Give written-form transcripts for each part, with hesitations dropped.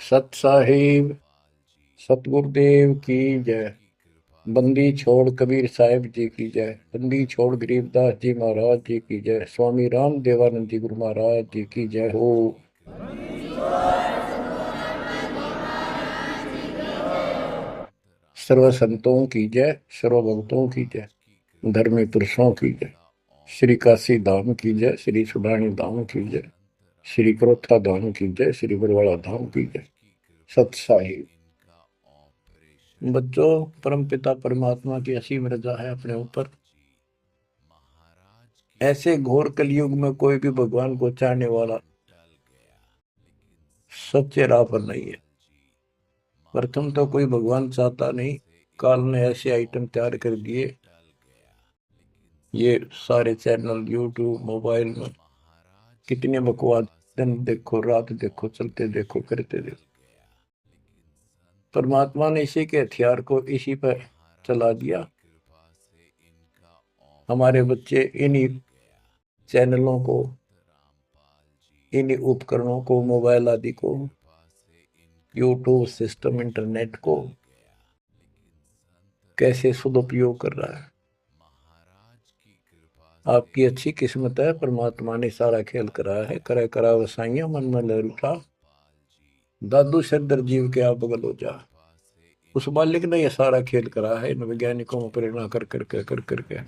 सत साहिब सतगुरुदेव की जय। बंदी छोड़ कबीर साहिब जी की जय। बंदी छोड़ गरीबदास जी महाराज जी की जय। स्वामी राम देवानंद जी गुरु महाराज जी की जय हो। सर्व संतों की जय, सर्व भक्तों की जय, धर्मी पुरुषों की जय। श्री काशी धाम की जय, श्री सुडानी धाम की जय, श्री क्रोथा धाम की जय, श्री बरवाड़ा धाम की जय। सत साहिब बच्चों, परम पिता परमात्मा की असीम रजा है अपने ऊपर। ऐसे घोर कलयुग में कोई भी भगवान को चाहने वाला सच्चे राह पर नहीं है। प्रथम तो कोई भगवान चाहता नहीं। काल ने ऐसे आइटम तैयार कर दिए, ये सारे चैनल यूट्यूब मोबाइल में कितने बकवास, दिन देखो रात देखो, चलते देखो करते देखो। परमात्मा ने इसी के हथियार को इसी पर चला दिया। हमारे बच्चे इन्हीं चैनलों को, इन्हीं उपकरणों को, मोबाइल आदि को, यूट्यूब सिस्टम, इंटरनेट को कैसे सदुपयोग कर रहा है। आपकी अच्छी किस्मत है, परमात्मा ने सारा खेल कराया है। करे करा वसाइया मन में ललटा, दादू सिरदर जीव के आप बगल हो जा। उस मालिक ने यह सारा खेल करा है इन वैज्ञानिकों में प्रेरणा कर करके।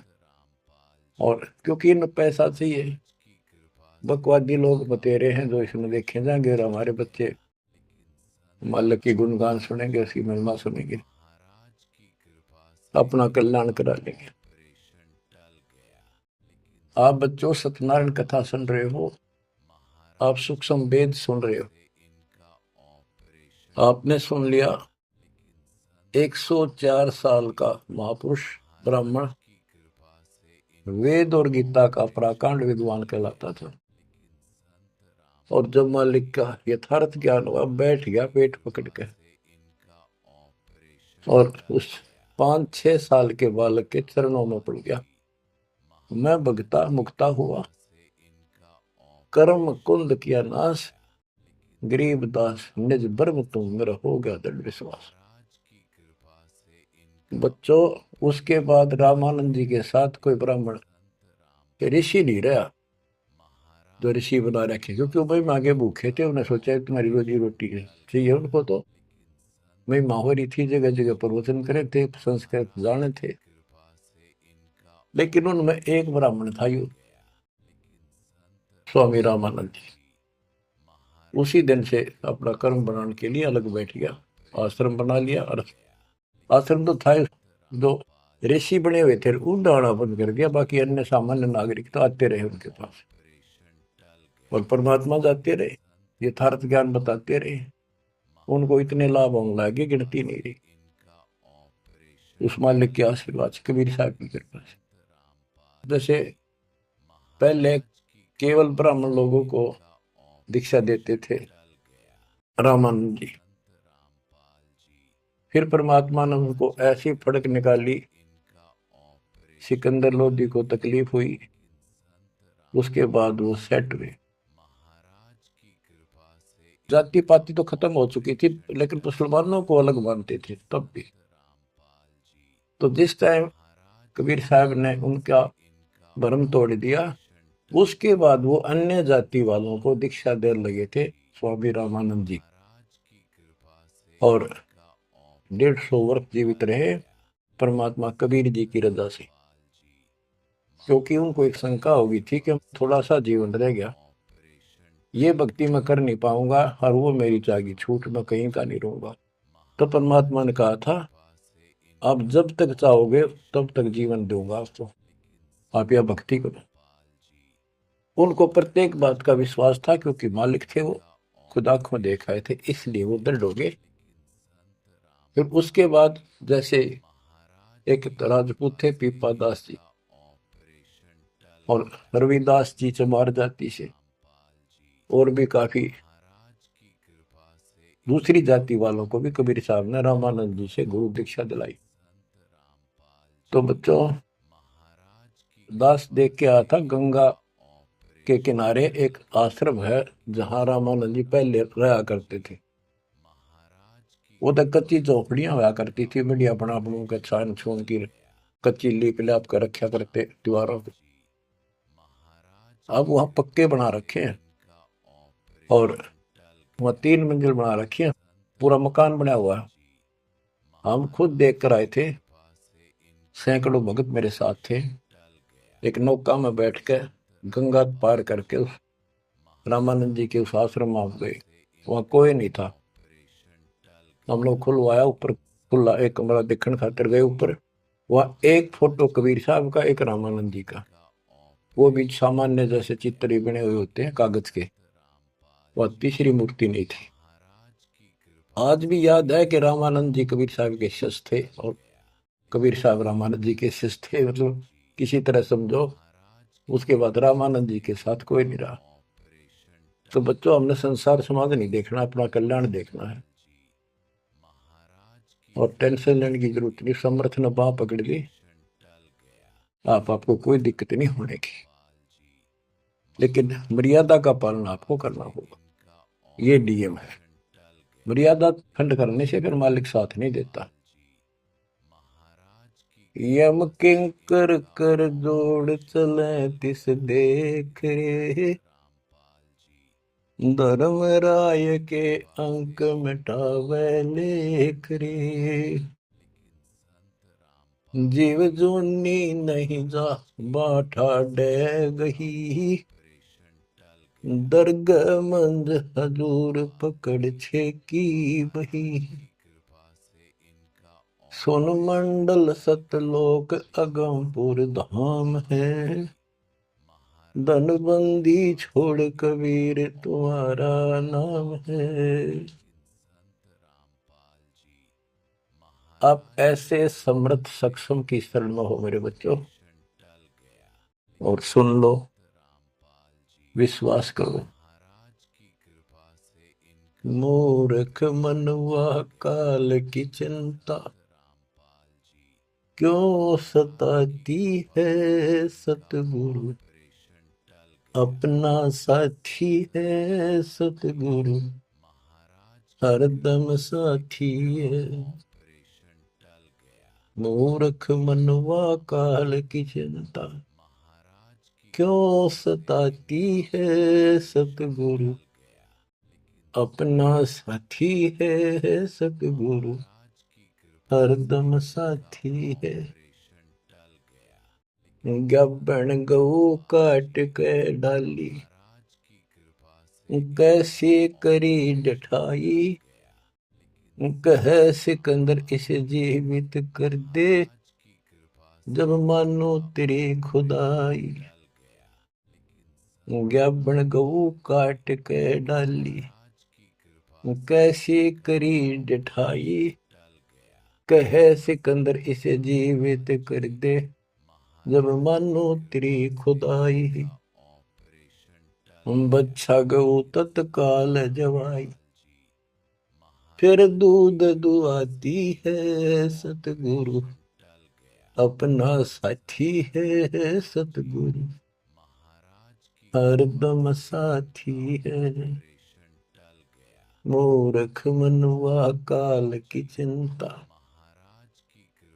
और क्योंकि इन पैसा चाहिए, बकवादी लोग बतेरे हैं जो इसमें देखे जाएंगे, और हमारे बच्चे मालिक की गुणगान सुनेंगे, उसकी महिमा सुनेंगे, अपना कल्याण करा लेंगे। आप बच्चों सत्यनारायण कथा सुन रहे हो, आप सूक्ष्म वेद सुन रहे हो। आपने सुन लिया 104 साल का महापुरुष ब्राह्मण, वेद और गीता का प्राकांड विद्वान कहलाता था। और जब मालिक का यथार्थ ज्ञान हुआ, बैठ गया पेट पकड़ के, और उस 5-6 साल के बालक के चरणों में पड़ गया। मैं भगता मुक्ता हुआ, कर्म कुंद किया नाश, गरीब दास निज ब्रह्म तुम, मेरा हो गया दृढ़ विश्वास। बच्चों, उसके बाद रामानंद जी के साथ कोई ब्राह्मण ऋषि नहीं रहा जो ऋषि बना रखे, क्योंकि वो भाई मांगे भूखे थे। उन्हें सोचा तुम्हारी रोजी रोटी चाहिए उनको, तो भाई माहौरी थी, जगह जगह प्रवचन करे थे, संस्कृत जाने थे। लेकिन उनमें एक ब्राह्मण था, यू स्वामी रामानंद जी। उसी दिन से अपना कर्म बनाने के लिए अलग बैठ गया, आश्रम बना लिया। और आश्रम तो था जो ऋषि बने हुए थे, उनका आना बंद कर दिया। बाकी अन्य सामान्य नागरिक तो आते रहे उनके पास, और परमात्मा जाते रहे, यथार्थ ज्ञान बताते रहे। उनको इतने लाभ होने लगे, गिनती नहीं रही। उस मालिक के आशीर्वाद से, कबीर साहब की कृपा से। जैसे पहले केवल ब्राह्मण लोगों को दीक्षा देते थे रामानंद जी, फिर परमात्मा ने उनको ऐसी फड़क निकाली, सिकंदर लोधी को तकलीफ हुई, उसके बाद वो सेट हुए। जाति पाति तो खत्म हो चुकी थी, लेकिन मुसलमानों को अलग मानते थे तब भी। तो जिस टाइम कबीर साहब ने उनका भरम तोड़ दिया, उसके बाद वो अन्य जाति वालों को दीक्षा देने लगे थे स्वामी रामानंद जी, और 150 वर्ष जीवित रहे परमात्मा कबीर जी की रजा से। क्योंकि उनको एक शंका हो गई थी कि थोड़ा सा जीवन रह गया, ये भक्ति मैं कर नहीं पाऊंगा, और वो मेरी जागी छूट, मैं कहीं का नहीं रहूंगा। तो परमात्मा ने कहा था, आप जब तक चाहोगे तब तक जीवन दूंगा आपको, आप यह भक्ति करो। उनको प्रत्येक बात का विश्वास था, क्योंकि मालिक थे वो, खुद आंखों देख आए थे, इसलिए वो दृढ़ हो गए। फिर उसके बाद जैसे एक राजपूत थे पीपा दास जी, और रविदास जी चमार जाति से, और भी काफी दूसरी जाति वालों को भी कबीर साहब ने रामानंद जी से गुरु दीक्षा दिलाई। तो बच्चों, दास देख के आया था, गंगा के किनारे एक आश्रम है जहां रामानंद जी पहले रहा करते थे। वो तो कच्ची झोपड़ियां हुआ करती थी, बढ़िया बना बनू के छान छून की कच्ची लीप लाप कर रखा करते दीवारों पे। अब वहां पक्के बना रखे हैं और वहां 3 मंजिल बना रखी है, पूरा मकान बना हुआ है। हम खुद देख कर आए थे, सैकड़ों भगत मेरे साथ थे। एक नौका में बैठ के गंगा पार करके उस रामानंद जी के उस आश्रम में गए। वहां कोई नहीं था। हम लोग खुलवाया ऊपर, खुला एक कमरा देखने खातिर गए ऊपर। वहां एक फोटो कबीर साहब का, एक रामानंद जी का, वो भी सामान्य जैसे चित्र ही बने हुए होते हैं कागज के। वह तीसरी मूर्ति नहीं थी। आज भी याद है कि रामानंद जी कबीर साहब के शिष्य थे और कबीर साहब रामानंद जी के शिष्य थे। मतलब किसी तरह समझो, उसके बाद रामानंद जी के साथ कोई नहीं रहा। तो बच्चों, हमने संसार समाज नहीं देखना, अपना कल्याण देखना है। और टेंशन लेने की जरूरत नहीं। समर्थ ने बाह पकड़ ली, आपको कोई दिक्कत नहीं होने की, लेकिन मर्यादा का पालन आपको करना होगा। ये नियम है। मर्यादा खंड करने से फिर मालिक साथ नहीं देता। यम किंकर कर जोड़ चले तिस देख रे, धर्म राय के अंक मिटावे लेख रे। जीव जूनी नहीं जा बाठा डे गही, दर्ग मंज हजूर पकड़ छे की बही। सोन मंडल सतलोक अगमपुर धाम है, धनबंदी छोड़ कबीर तुम्हारा नाम है। आप ऐसे समर्थ सक्षम की शरण में हो मेरे बच्चों, और सुन लो, विश्वास करो। मूर्ख मनुआ काल की चिंता, क्यों सताती है सतगुरु, अपना साथी है सतगुरु, हरदम साथी है। मूर्ख मनुआ काल की चिंता, क्यों सताती है सतगुरु, अपना साथी है सतगुरु, हरदम साथी है। गब्बन गऊ काट के डाली, कैसे करी डठाई, कह सिकंदर इसे जीवित कर दे, जब मानो तेरी खुदाई। गब्बन गऊ काट के डाली, कैसे करी डठाई, कह सिकंदर इसे जीवित कर दे, जब मानो तेरी खुदाई। बच्छा गऊ तत्काल जवाई, फिर दूध दुआती है सतगुरु, अपना साथी है सतगुरु, हरदम साथी है। मूर्ख मनुआ काल की चिंता,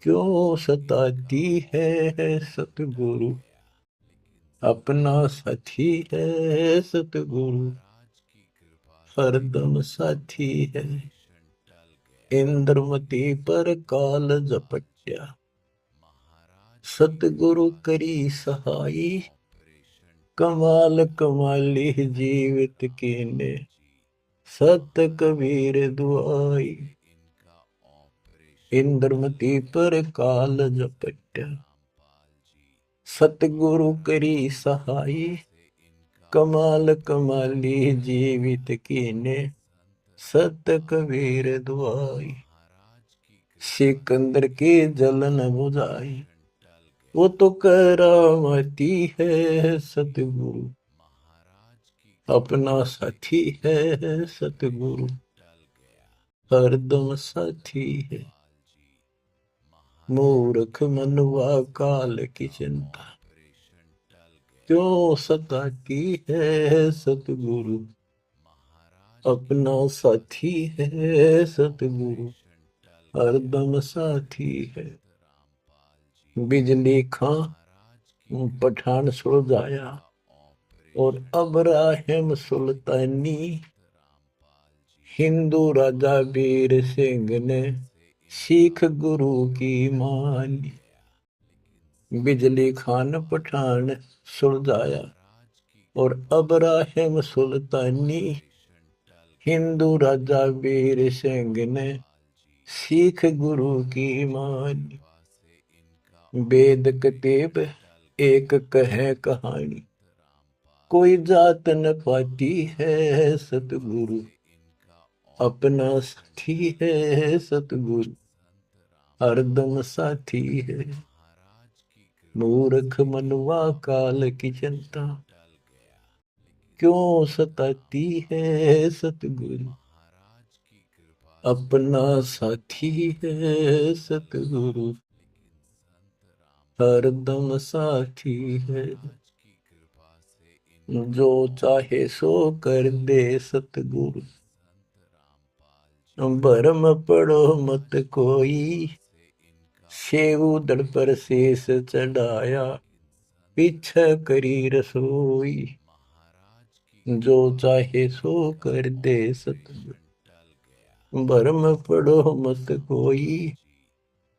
क्यों सताती है सतगुरु, अपना साथी है सतगुरु, हरदम साथी है। इंद्रमती पर काल झपट्या, सतगुरु करी सहाई, कमाल कमाली जीवित कीने, सत कबीर दुआई। इंद्रमती पर काल झपट्या, सतगुरु करी सहाई, कमाल कमाली जीवित कीने, सत कबीर दुआई। सिकंदर की जलन बुझाई, वो तो करामती है सतगुरु, अपना साथी है सतगुरु, हरदम साथी है। मूर्ख मनुआ काल की चिंता, क्यों सताती है सतगुरु, अपना साथी है सतगुरु, हरदम साथी है। बिजली खां पठान सुलझाया और अब्राहिम सुल्तानी, हिंदू राजा वीर सिंह ने सिख गुरु की मानी। बिजली खान पठान सुलझाया और अब्राहिम सुल्तानी, हिंदू राजा वीर सिंह ने सिख गुरु की मानी। वेद कतेब एक कहे कहानी, कोई जात न पाती है सतगुरु, अपना साथी है सतगुरु, हरदम साथी है। मूर्ख मनुआ काल की चिंता, क्यों सताती है सतगुरु, अपना साथी है सतगुरु, हरदम साथी है। जो चाहे सो कर दे सतगुरु, भरम पड़ो मत कोई, सेऊ दड़ पर शेष चढ़ाया, पीछे करी रसोई। जो चाहे सो कर दे सतगुरु, भरम पड़ो मत कोई,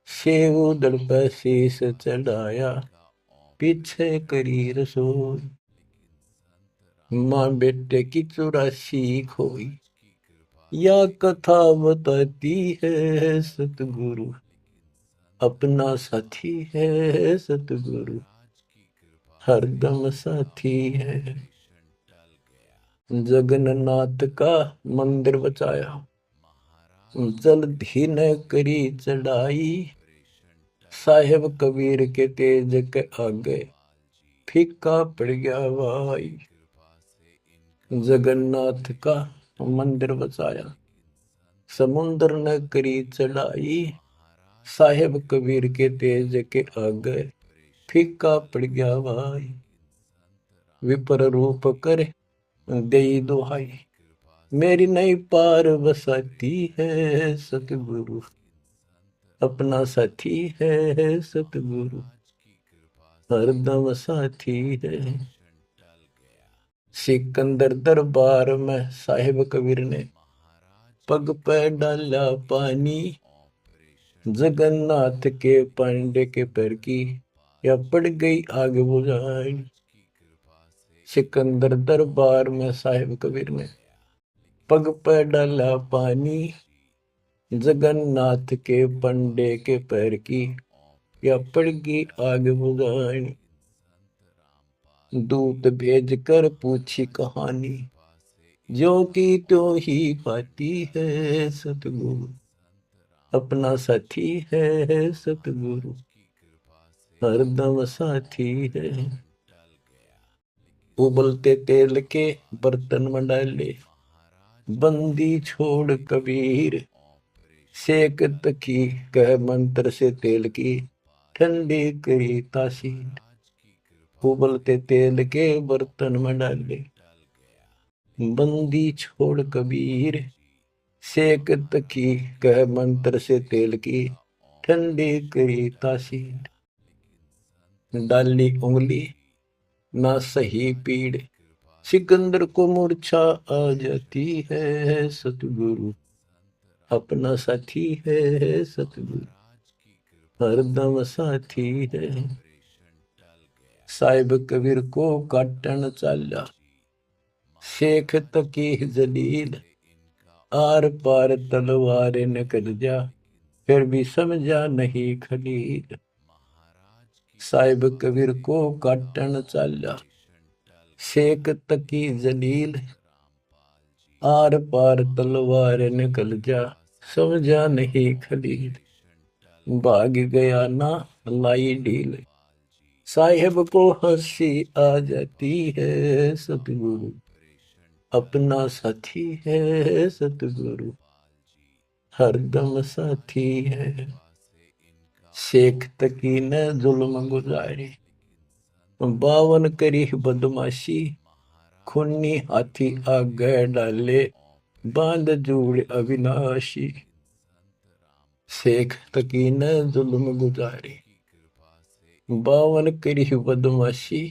सेऊ दड़ पर शेष चढ़ाया, पीछे करी रसोई। माँ बेटे की 84 खोई, या कथा बताती है सतगुरु, अपना साथी है सतगुरु, हरदम साथी है। जगन्नाथ का मंदिर बचाया, जल्द ही न करी चढ़ाई, साहेब कबीर के तेज के आगे फीका पड़ गया भाई। जगन्नाथ का मंदिर बचाया, समुद्र न करी चढ़ाई, साहेब कबीर के तेज के आगे फीका पड़ गया भाई। विपर रूप कर दई दुहाई, मेरी नहीं पार बसाती है सतगुरु, अपना साथी है सतगुरु, हरदम साथी है। सिकंदर दरबार में साहिब कबीर ने पग पे डाला पानी, जगन्नाथ के पांडे के पैर की या पड़ गई आग बुझाई। सिकंदर दरबार में साहिब कबीर ने पग पे डाला पानी, जगन्नाथ के पंडे के पैर की या पड़ गई आग बुझाई। दूत भेज कर पूछी कहानी, जो की तो ही पाती है सतगुरु, अपना साथी है सतगुरु, हरदम साथी है। उबलते तेल के बर्तन में डाले, बंदी छोड़ कबीर, सेक तकी कह मंत्र से तेल की, ठंडी करी तासीर। उबलते तेल के बर्तन में डाले, बंदी छोड़ कबीर, सेक तकी कह मंत्र से तेल की, ठंडी करी तासीर। डाली उंगली ना सही पीड़, सिकंदर को मूर्छा आ जाती है सतगुरु, अपना साथी है सतगुरु, हरदम साथी है। साहिब कबीर को काटन चाला, शेख तकी जलील, आर पार तलवार निकल जा, फिर भी समझा नहीं खलील। साहिब कबीर को काटन चाला, शेख तकी जलील, आर पार तलवार निकल जा, समझा नहीं खलील। भाग गया ना लाई ढील, साहिब को हंसी आ जाती है सतगुरु, अपना साथी है सतगुरु, हरदम साथी है। शेख तकी ने जुल्म गुजारे, 52 करी बदमाशी, खूनी हाथी आगे डाले, बांध जोड़ अविनाशी। शेख तकी न जुल्म गुजारी, 52 करी बदमाशी,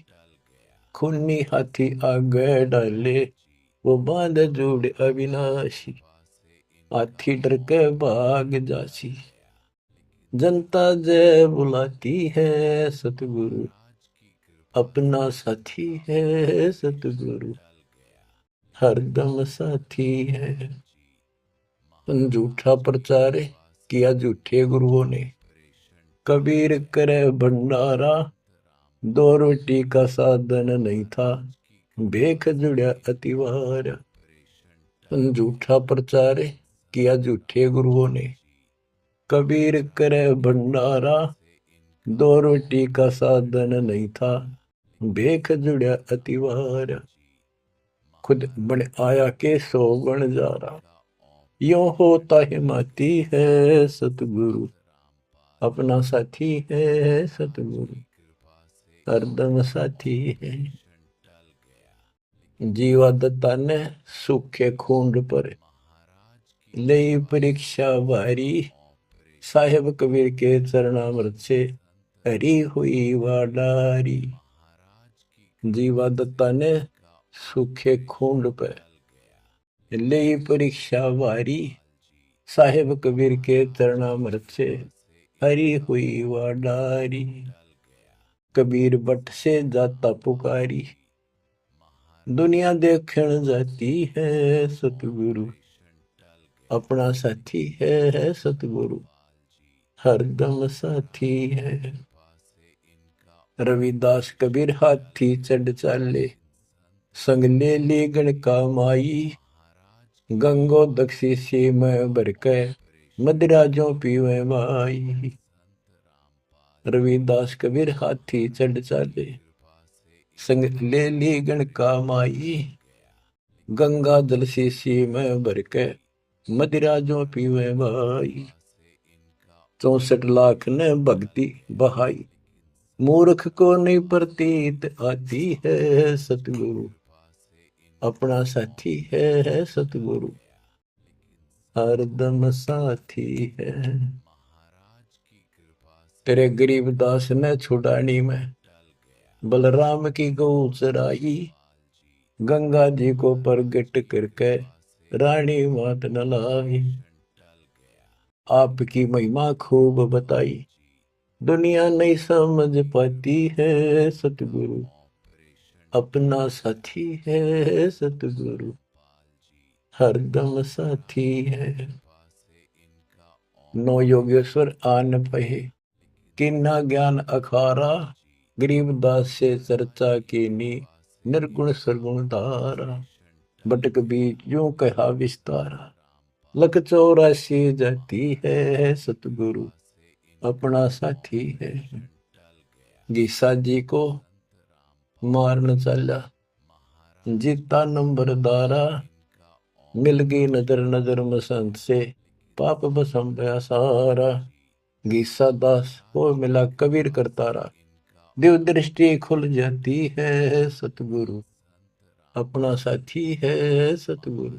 खूनी हाथी आगे डाले, वो बांध जोड़ अविनाशी, हाथी डर के भाग जासी, जनता जय बुलाती है, सतगुरु अपना साथी है, सतगुरु हरदम साथी है। झूठा प्रचार किया झूठे गुरुओं ने, कबीर करे भंडारा, 2 रोटी का साधन नहीं था, भेख जुड़ा अतिवार। झूठा प्रचार किया झूठे गुरुओं ने, कबीर करे भंडारा, 2 रोटी का साधन नहीं था, भेख जुड़ा अतिवार। खुद बन आया के 100 बन जा रहा, यो होता हिमाती है, सतगुरु अपना साथी है, सतगुरु हरदम साथी है। जीवा दत्ता ने सूखे खूंड पर ले परीक्षा भारी, साहेब कबीर के चरणामृत से हरी हुई वाडारी। जीवा दत्ता ने सूखे खूंड पर ले परीक्षा भारी, साहेब कबीर के चरणामृत से हरी हुई वाडारी। कबीर बट से जाता पुकारी, दुनिया देखण जाती है, सतगुरु अपना साथी है, सतगुरु हरदम साथी है। रविदास कबीर हाथी चढ़ चाले, संग ले ली गण का माई, गंगो दक्षी सी में भर के, मदिरा जो पीवे माई। रविदास कबीर हाथी चढ़ चाले, संग ले ली गण का माई, गंगा जल सी में भर के, मदिरा जो पीवे माई। 64 लाख ने भक्ति बहाई, मूर्ख को नहीं प्रतीत आती है, सतगुरु अपना साथी है, सतगुरु हरदम साथी है। तेरे गरीब दास ने छुड़ानी में, बलराम की गौ चराई, गंगा जी को प्रगट करके, रानी मात न लाई। आपकी महिमा खूब बताई, दुनिया नहीं समझ पाती है, सतगुरु अपना साथी है, सतगुरु हरदम साथी है। 9 योगेश्वर आन पहे, किन्ना ज्ञान अखारा, गरीबदास से चर्चा कीनी, निर्गुण सरगुण धारा। बटक बीच यूं कहा विस्तारा, लख 84 जाती है, सतगुरु अपना साथी है। गीसा जी को मारन चला, जीता नंबर दारा, मिल गई नजर नजर में संत से, पाप भस्म गया सारा। गीसा दास को मिला कबीर करतारा, दिव्य दृष्टि खुल जाती है, सतगुरु अपना साथी है, सतगुरु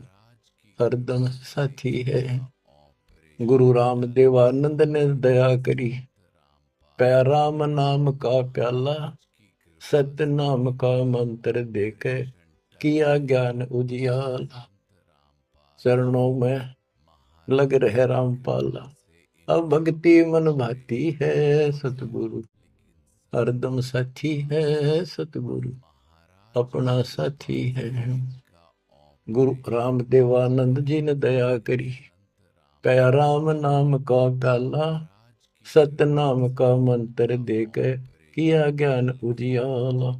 हरदम साथी है। गुरु राम देवानंद ने दया करी, पया राम नाम का प्याला, सत्य नाम का मंत्र देके, किया ज्ञान उजियाला। चरणों में लग रहे रामपाला, अब भक्ति मन भाती है, सतगुरु हरदम साथी है, सतगुरु अपना साथी है। गुरु राम देवानंद जी ने दया करी, पया राम नाम का प्याला, सत्य नाम का मंत्र देके, किया ज्ञान उजियाला।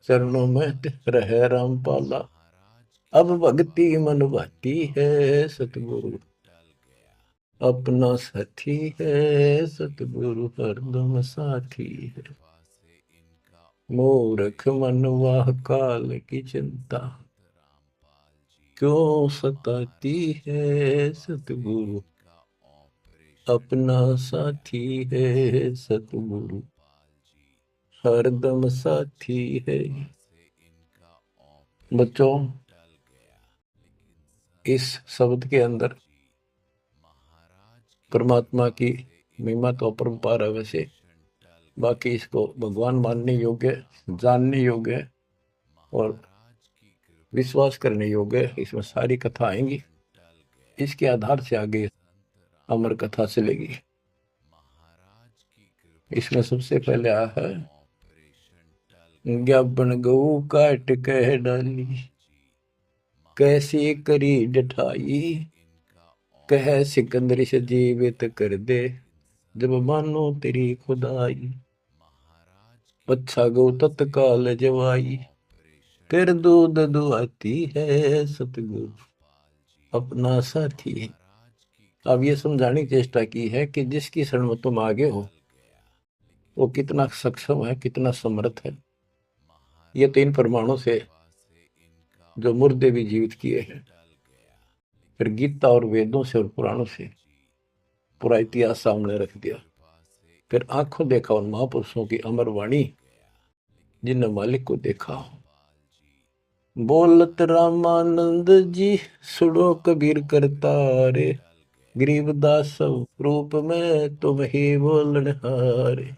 चरणों में रहे रामपाला, अब भक्ति मन भाती है, सतगुरु अपना साथी है, सतगुरु हरदम साथी है। मूर्ख मनवा काल की चिंता, क्यों सताती है, सतगुरु अपना साथी है, सतगुरु हरदम साथी है। बच्चों, इस शब्द के अंदर परमात्मा की महिमा तो अपरंपार है वैसे, बाकी इसको भगवान मानने योग्य, जानने योग्य और विश्वास करने योग्य, इसमें सारी कथा आएंगी। इसके आधार से आगे अमर कथा चलेगी। इसमें सबसे पहले आया है ज्ञापन गऊ काट कह डाली, कैसी करी डठाई, कह सिकंदर से जीवित कर दे, जब मानो तेरी खुदाई। अच्छा गौ तत्काल जवाई, कर दूध दुआती है सतगुरु अपना साथी। अब ये समझाने की चेष्टा की है कि जिसकी शरण में तुम आगे हो वो कितना सक्षम है, कितना समर्थ है। ये 3 प्रमाणों से जो मुर्दे भी जीवित किए हैं, फिर गीता और वेदों से और पुराणों से पूरा इतिहास सामने रख दिया। फिर आंखों देखा उन महापुरुषों की अमर वाणी जिनने मालिक को देखा। बोलत रामानंद जी सुनो कबीर करतारे, गरीबदास रूप में तुम ही बोलनहारे।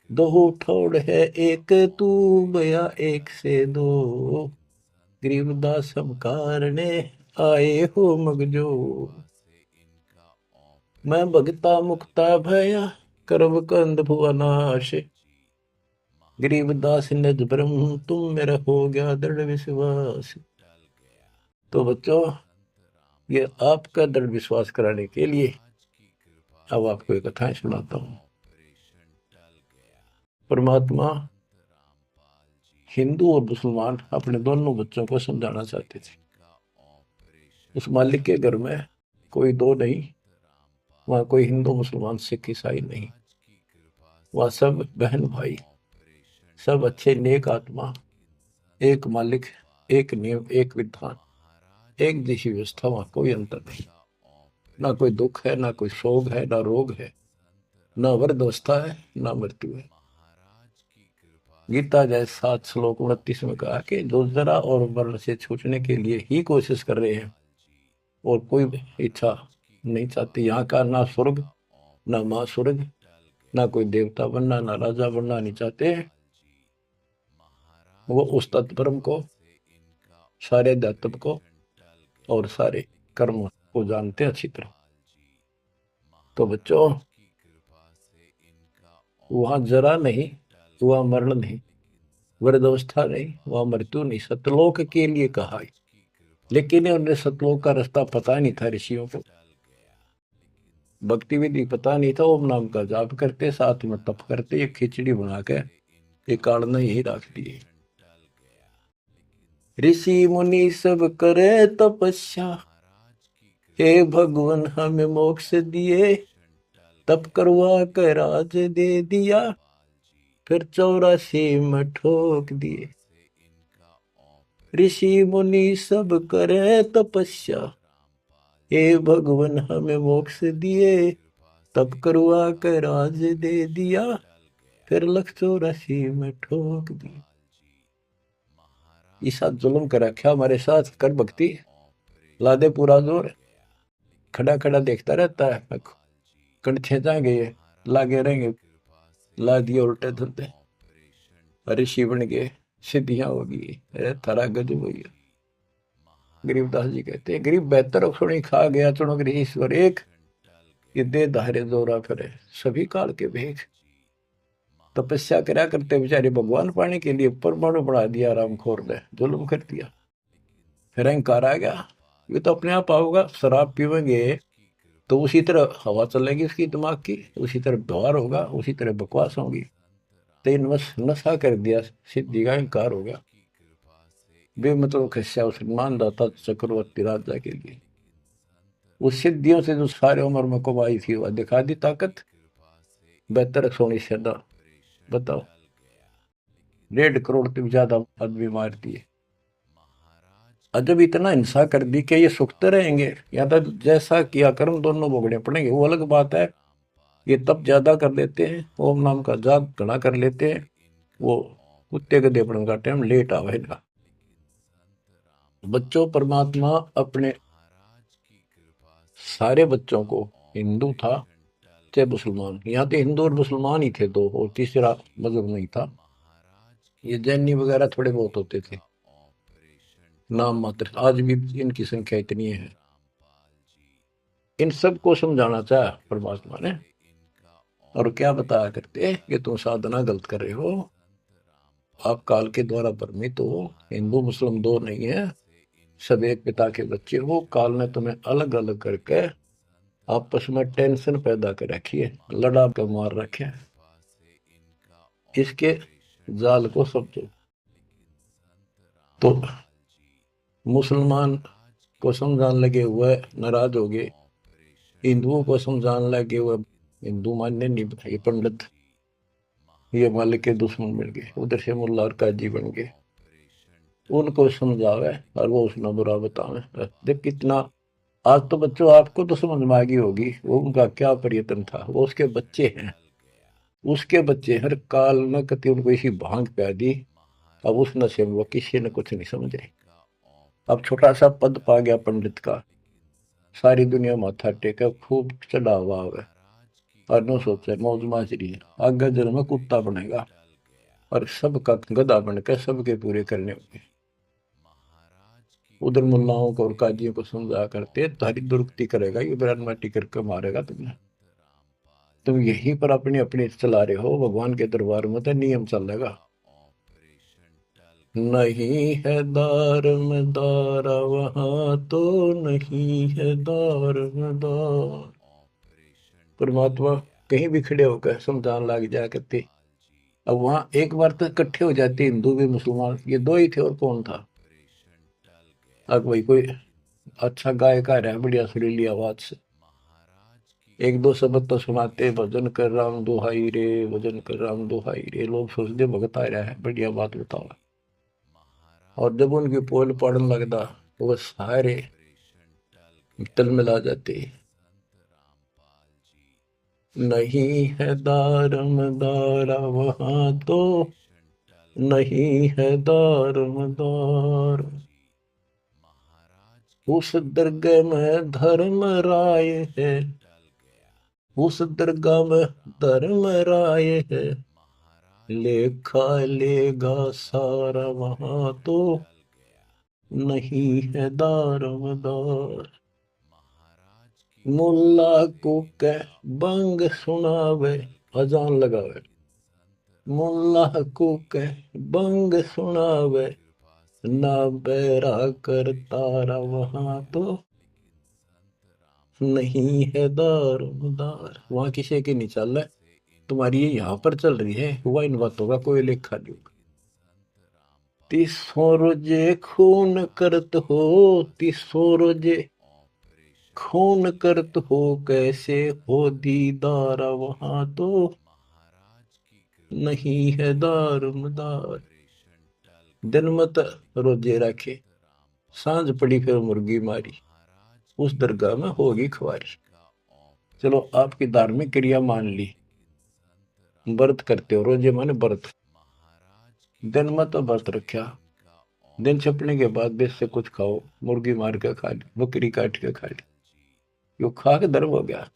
दो ठोड़ है एक तू बया एक से दो, गरीबदास हम कारणे आए हो मगजो। मैं भगता मुक्ता भया कर्म कंद भुआ नाश, गरीबदास निज ब्रह्म तुम मेरा हो गया दृढ़ विश्वास। तो बच्चों, ये आपका दृढ़ विश्वास कराने के लिए अब आपको एक कथाएं सुनाता हूं। परमात्मा हिंदू और मुसलमान अपने दोनों बच्चों को समझाना चाहते थे। उस मालिक के घर में कोई दो नहीं, वहां कोई हिंदू मुसलमान सिख ईसाई नहीं, वहां सब बहन भाई, सब अच्छे नेक आत्मा, एक मालिक, एक नियम, एक विधान, एक जैसी व्यवस्था, वहां कोई अंतर नहीं। ना कोई दुख है, ना कोई शोक है, ना रोग है, ना वृद्धावस्था है, ना मृत्यु है। गीता जय 7 श्लोक 29 में कहा कि जो जरा और मरण से छूटने के लिए ही कोशिश कर रहे हैं और कोई इच्छा नहीं चाहती, यहाँ का ना स्वर्ग, ना माँ स्वर्ग, ना कोई देवता बनना, ना राजा बनना नहीं चाहते, वो उस तत्परम को, सारे दातव को और सारे कर्म को जानते अच्छी तरह। तो बच्चों, वहां जरा नहीं, वहां मरण नहीं, वृद्धावस्था नहीं, वहां मृत्यु नहीं, सतलोक के लिए कहा है। लेकिन उन्हें सतलोक का रास्ता पता नहीं था ऋषियों को, भक्ति विधि पता नहीं था। ओम नाम का जाप करते, साथ में तप करते, एक खिचड़ी बना के एक काढ़ना यही रख दिए। ऋषि मुनि सब करे तपस्या, हे भगवान हमें मोक्ष दिए, तप करवा कर राज दे दिया, फिर 84 में ठोक दिए। ऋषि मुनि सब करे तपस्या, हे भगवान हमें मोक्ष दिए, तप करवा कर राज दे दिया, फिर 184 में ठोक दिया। ईसा जुल्म कर रखा हमारे साथ, कर भक्ति, ला दे पूरा जोर, खड़ा खड़ा देखता रहता है, कंठे जाएंगे, लागे रहेंगे, ला दिए उल्टे धंधे, ऋषि बन गए, सिद्धियां होगी, अरे थारा गजब हो गया। गरीबदास जी कहते हैं, गरीब बेहतर सुनी खा गया चुनो ईश्वर एक, ये दे धारे जोरा फिरे सभी काल के भेख। तपस्या करा करते बेचारे भगवान पाने के लिए परमाणु बढ़ा दिया, रामखोर ने जुल्म कर दिया। फिर अहंकार आ गया, ये तो अपने आप आओगा। शराब पीवेंगे तो उसी तरह हवा चलेगी उसकी दिमाग की, उसी तरह व्यवहार होगा, उसी तरह बकवास होगी। तो नशा कर दिया, सिद्धि का अहंकार हो गया। बेमतलब खस्या उस मानदाता चक्रवर्ती राजा के लिए, उस सिद्धियों से जो सारे उम्र में कमाई थी वह दिखा दी ताकत, बेहतर सोनी सदा। बताओ, 1.5 करोड़ से ज्यादा आदमी मार दिए। जब इतना हिंसा कर दी कि ये सुखते रहेंगे, या तो जैसा किया कर्म दोनों भोगने पड़ेंगे, वो अलग बात है। ये तब ज्यादा कर लेते हैं, ओम नाम का जाप घना कर लेते हैं, वो कुत्ते के देपड़न का टाइम लेट आवेगा। बच्चों, परमात्मा अपने सारे बच्चों को हिंदू था चाहे मुसलमान, यहाँ तो हिंदू और मुसलमान ही थे दो, और तीसरा मजहब नहीं था। ये जैनी वगैरह थोड़े बहुत होते थे, नाम मात्र। आज भी इनकी संख्या इतनी है। इन सबको समझाना चाहा परमात्मा ने, और क्या बताया करते कि तुम साधना गलत कर रहे हो, आप काल के द्वारा भ्रमित हो। हिंदू मुस्लिम दो नहीं है, सब एक पिता के बच्चे हो। काल ने तुम्हें अलग अलग करके आपस में टेंशन पैदा कर रखी है, लड़ा के मार रखे है। इसके जाल को समझो। तो मुसलमान को समझाने लगे हुए नाराज हो गए, हिंदुओं को समझाने लगे हुए हिंदू मानने नहीं, ये पंडित, ये मालिक के दुश्मन मिल गए। उधर से मुल्ला और काजी बन गए, उनको समझावे और वो उसने बुरा बतावे। देख कितना। आज तो बच्चों आपको तो समझ में आ गई होगी वो उनका क्या प्रयत्न था। वो उसके बच्चे हैं, उसके बच्चे हर काल में कति उनको इसी भांग पे दी। अब उस नशे में वो किसी ने कुछ नहीं समझे। अब छोटा सा पद पा गया पंडित का, सारी दुनिया माथा टेके खूब चढ़ा हुआ है, और न सोचे मौज माजरी है, आगे जन्म में कुत्ता बनेगा और सबका गधा बनकर सबके पूरे करने होंगे। उधर मुल्लाओं को और काजियों को समझा करते तारी दुरुक्ति करेगा, ये बयान माटी करके मारेगा तुम्हें। तुम यहीं पर अपनी अपनी चला रहे हो, भगवान के दरबार में तो नियम चलेगा। नहीं है दार वहां तो, नहीं है दार। परमात्मा कहीं भी खड़े होकर समझान लग जाया करते। अब वहां एक बार तो इकट्ठे हो जाते हिंदू भी मुसलमान, ये दो ही थे और कौन था। अब भाई कोई अच्छा गायक आ रहा है बढ़िया सुरीली आवाज से, एक दो शब्द तो सुनाते, भजन कर राम दुहाई रे, भजन कर राम दुहाई रे, लोग सोचते भगत आ रहा है, बढ़िया बात बताओ। और जब उनकी पोल पड़ने लगता वो सारे तल मिला जाते। नहीं है दारा वहां तो, नहीं है दार। उस दरगाह में धर्म राय है, उस दरगाह में धर्म राय है, लेखा लेगा सारा वहां तो, नहीं है दार। मुल्ला को कह बंग सुनावे, अजान लगावे, मुल्ला को कह बंग सुनावे, ना बैरा कर तारा वहां तो, नहीं है दार। वहां किसी की नहीं चल रहा है, तुम्हारी ये यहाँ पर चल रही है, हुआ इन बातों का कोई लेखा नहीं होगा। तीसों रोजे खून करत हो, तीसों रोजे खून करत हो, कैसे हो दीदार वहां तो, नहीं है दार। दिन मत रोजे रखे, सांझ पड़ी फिर मुर्गी मारी, उस दरगाह में होगी खुआरी। चलो आपकी धार्मिक क्रिया मान ली, व्रत करते हो, रोजे माने व्रत, दिन में तो व्रत रखा, दिन छपने के बाद बेच से कुछ खाओ, मुर्गी मार के खा ली, बकरी काट के खा ली, यो खा के धर्म हो गया।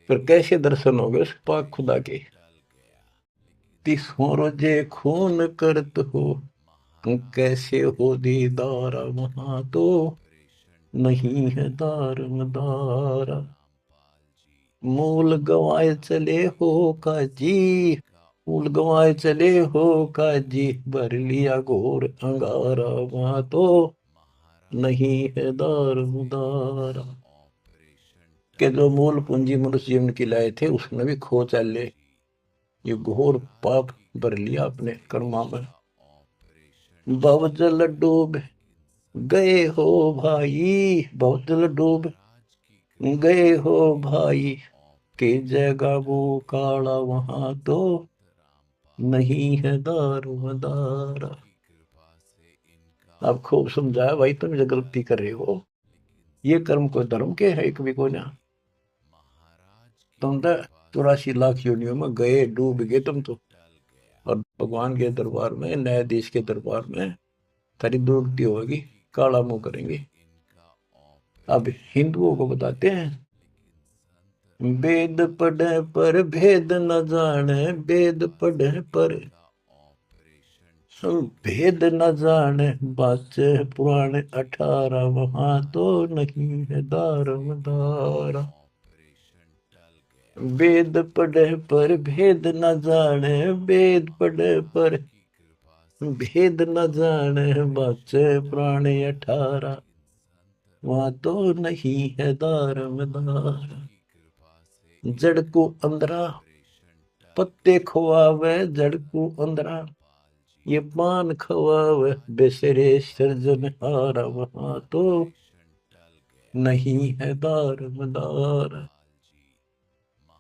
फिर कैसे दर्शन हो गए उस पाक खुदा के। तीसों रोजे खून करत हो, कैसे हो दीदार वहां तो, नहीं है दार। मूल गवाए चले हो काजी, मूल गवाए चले हो काजी, भर लिया घोर अंगारा वहां तो, नहीं है दार। के जो मूल पूंजी मनुष्य जीवन की लाए थे उसने भी खो चले, ये घोर पाप भर लिया अपने कर्मा में। भवजल डूब गए हो भाई, भवजल डूब गए हो भाई, के जगह वो काला वहां तो, नहीं है दार। आप खूब समझाया भाई, तुम जो गलती कर रहे हो, ये कर्म को धर्म के है कभी को ना। तुम तो 84 लाख योनियों में गए, डूब गए तुम तो, और भगवान के दरबार में, न्यायाधीश के दरबार में तेरी दुर्गति होगी, काला मुंह करेंगे। अब हिंदुओं को बताते हैं वेद पढ़े पर भेद न जाने, वेद पढ़े पर भेद न जाने, बाचे पुराण 18 वहां तो नहीं है दारमदारा। वेद पढ़े पर भेद न जाने, वेद पढ़े पर भेद न जाने, बाचे पुराण 18 वहां तो नहीं है दारमदारा। जड़ को अंदरा पत्ते खुआवे, जड़ को अंदरा ये पान खवावे, बेसरे सृजनहारा वहां तो नहीं है दारमदार।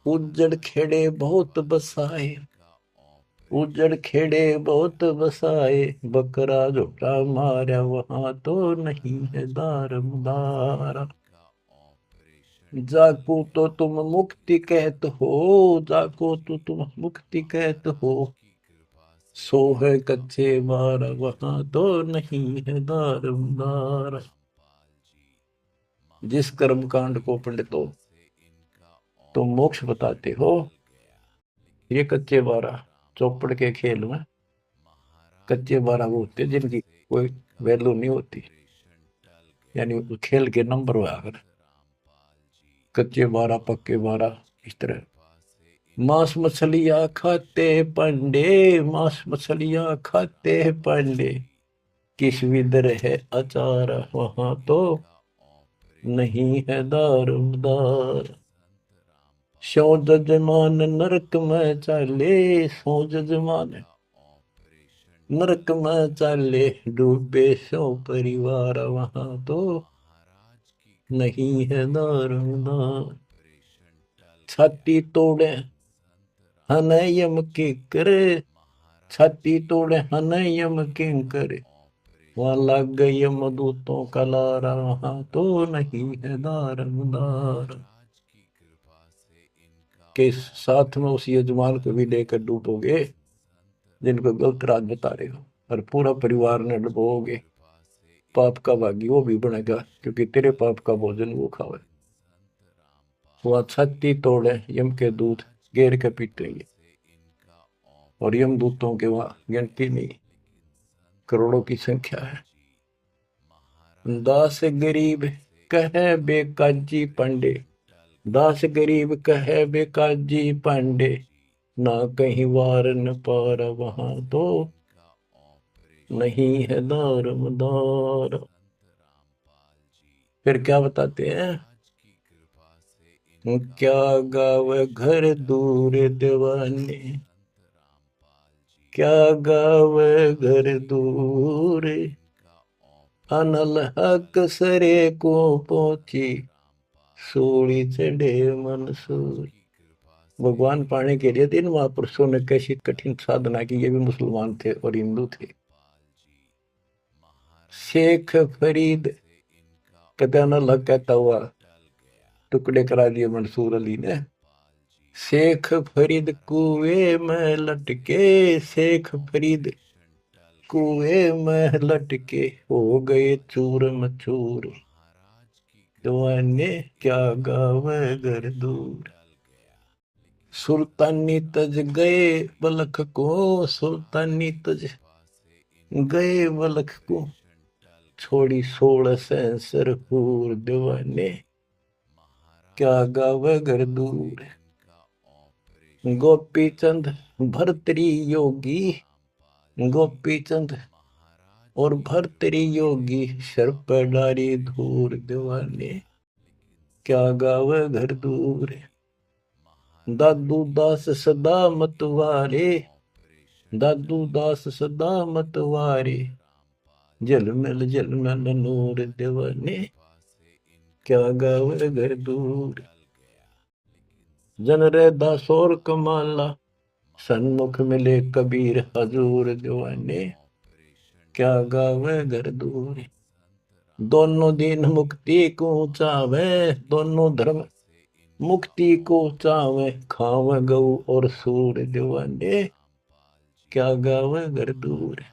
उजड़ खेड़े बहुत बसाए, उजड़ खेड़े बहुत बसाए, बकरा झोटा मारा वहां तो नहीं है दारमदार। जाको तो तुम मुक्ति कहत हो, जाको तो तुम मुक्ति कहत हो, सो है कच्चे बार वहां तो नहीं है दारमदार। जिस कर्म कांड को पंडितों तुम मोक्ष बताते हो, ये कच्चे बारह चौपड़ के खेल में कच्चे बारह वो होते जिनकी कोई वैल्यू नहीं होती, यानी खेल के नंबर हुआ अगर कच्चे बारह पक्के बारह इस तरह। मांस मछलियां खाते पंडे, मांस मछलियां खाते पांडे, किस विदर है अचार वहां तो नहीं है दारमदार। सो जजमान नरक में चाले, सो जजमान नरक में चाले, डूबे सो परिवार वहां तो नहीं है दारमदार। छाती तोड़े हन यम के करे, छाती तोड़े हन यम के करे, वहां लग गई यमदूतों का लारा वहां तो नहीं है दारमदार। के साथ में उस यजमान को भी लेकर डूबोगे जिनको गलत राज बता रहे हो, और पूरा परिवार ने डुबोगे, पाप का भागी वो भी बनेगा क्योंकि तेरे पाप का भोजन वो खावे। वहां छाती तोड़े यम के दूत घेर के पीटेंगे, और यम दूतों के वहां गिनती नहीं, करोड़ों की संख्या है। दास गरीब कहे बेकाजी पांडे, दास गरीब कहे बेकाजी पांडे, ना कहीं वार न पार वहां तो नहीं है दारमदार। फिर क्या बताते हैं, क्या गावे घर दूर दीवाने, क्या गावे घर दूर, अनल हक सरे को पहुंची, सूली चढ़े मंसूर। भगवान पाने के लिए तीन महापुरुषों ने कैसी कठिन साधना की, ये भी मुसलमान थे और हिंदू थे। शेख फरीद कदा न लग कहता हुआ टुकड़े करा दिए मंसूर अली ने। शेख फरीद कुएं में लटके, शेख फरीद कुएं में लटके, हो गए चूर मचूर, दीवाने क्या गावे घर दूर। सुल्तानी तज गए बलख को, सुल्तानी तज गए बलख को, छोड़ी 16 सरहूर, दीवाने क्या गावे घर दूर। गोपी चंद भरतरी योगी, गोपी चंद और भरतरी योगी, सर पर डारी धूर, दीवाने क्या गावे घर दूर। दादू दास सदा मतवारे, दादू दास सदा मतवारे, झलमल नूर, दीवाने क्या गावे घर दूर। जन रे दासोर कमाला, सन्मुख मिले कबीर हजूर, दीवाने क्या गावे घर दूर। दोनों दिन मुक्ति को चावे, दोनों धर्म मुक्ति को चावे, खावे गऊ और सूर, दीवाने क्या गावे घर दूर।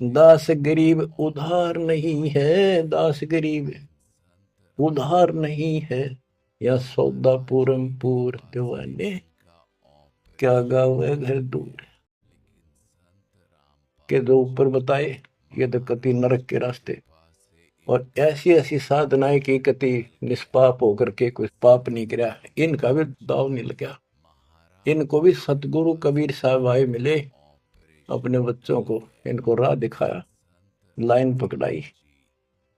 दास गरीब उधार नहीं है, दास गरीब उधार नहीं है, या सौदा पूरमपुर दीवाने, क्या गावे घर दूर। के जो ऊपर बताए ये तो कति नरक के रास्ते, और ऐसी ऐसी साधनाएं की कति निष्पाप होकर के कुछ पाप नहीं किया, इनका भी दाव नहीं लगा। इनको भी सतगुरु कबीर साहब आए मिले, अपने बच्चों को इनको राह दिखाया, लाइन पकड़ाई,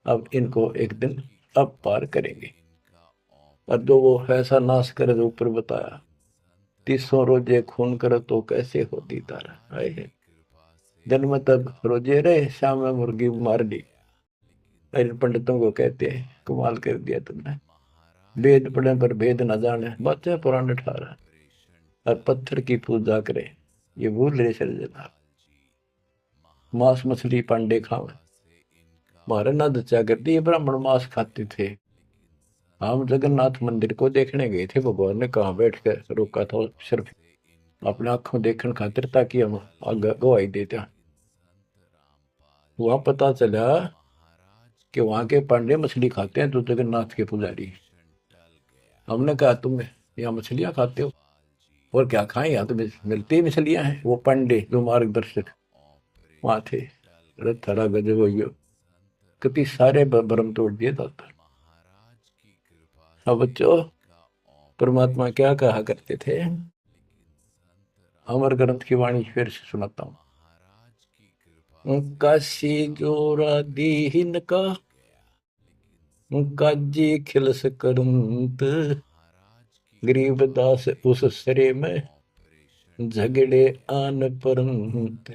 अब इनको एक दिन अब पार करेंगे। और जो वो ऐसा नाश करे जो ऊपर बताया, 300 रोजे खून करे तो कैसे होती तारा, आए जन्म तब रोजे रहे, शाम में मुर्गी मार ली। पंडितों को कहते हैं कमाल कर दिया तुमने, वेद पढ़े पर भेद न जाने, बच्चे पुराने ठारा, और पत्थर की पूजा करे, ये भूल रहे सर्जना। मांस मछली पांडे खावे, मारे न दचा करती, ये ब्राह्मण मांस खाते थे। हम जगन्नाथ मंदिर को देखने गए थे, भगवान ने कहाँ बैठ कर रोका था, सिर्फ अपने आंखों देखने खातिर, ताकि हम गवाही देते। वहां पता चला कि वहां के पांडे मछली खाते हैं, तो जगन्नाथ के पुजारी। हमने कहा तुम यहाँ मछलियां खाते हो, और क्या खाएं, यहाँ तो मिलती मछलियां हैं। वो पांडे जो मार्गदर्शक वहां थे, अरे थरा गजब हो गयो, कति सारे भरम तोड़ दिए दाता। अब बच्चों, परमात्मा क्या कहा करते थे, अमर ग्रंथ की वाणी फिर से सुनाता हूं। काशी जोरा दीन का, काजी खिलस करंत, गरीबदास उस सरे में, झगड़े आन परंत।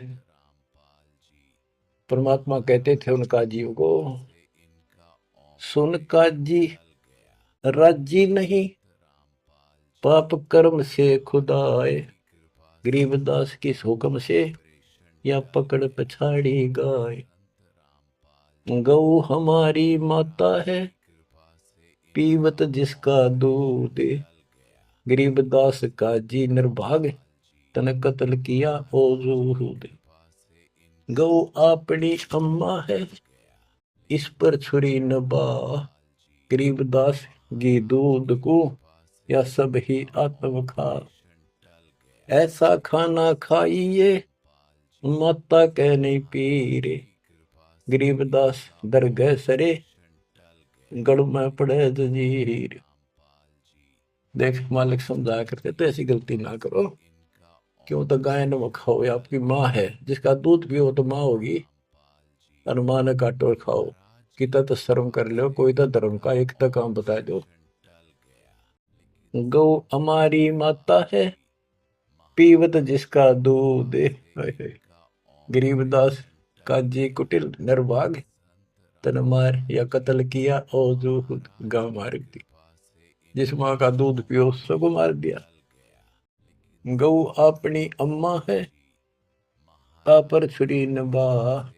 परमात्मा कहते थे उन काजियों को, सुन काजी राजी नहीं, पाप कर्म से खुदाए, गरीबदास किस हुक्म से, या पकड़ पछाड़ी गाय। गौ हमारी माता है, पीवत जिसका दूध, गरीबदास का जी निर्भाग, तन कत्ल किया ओ जूद। गौ अपनी अम्मा है, इस पर छुरी न बा, गरीबदास घी दूध को, या सब ही आत्म खा। ऐसा खाना खाइए, माता कह नहीं पीरे, गरीबदास दरगह सरे, गढ़ में पड़े जंजीर। देख मालिक समझाया करते तो ऐसी गलती ना करो, क्यों तो गाय न खाओ, या आपकी माँ है, जिसका दूध पियो तो माँ होगी, और माँ ने काटो खाओ, कितना तो शर्म कर लो, कोई तो धर्म का एक तो काम बता दो। गौ हमारी माता है, पीवत जिसका दूध, गरीबदास काजी कुटिल निर्भाग, तन मार या कत्ल किया और जो गांव मार दी। जिस माँ का दूध पियो सबको मार दिया। गौ अपनी अम्मा है, पर छुरी नबा,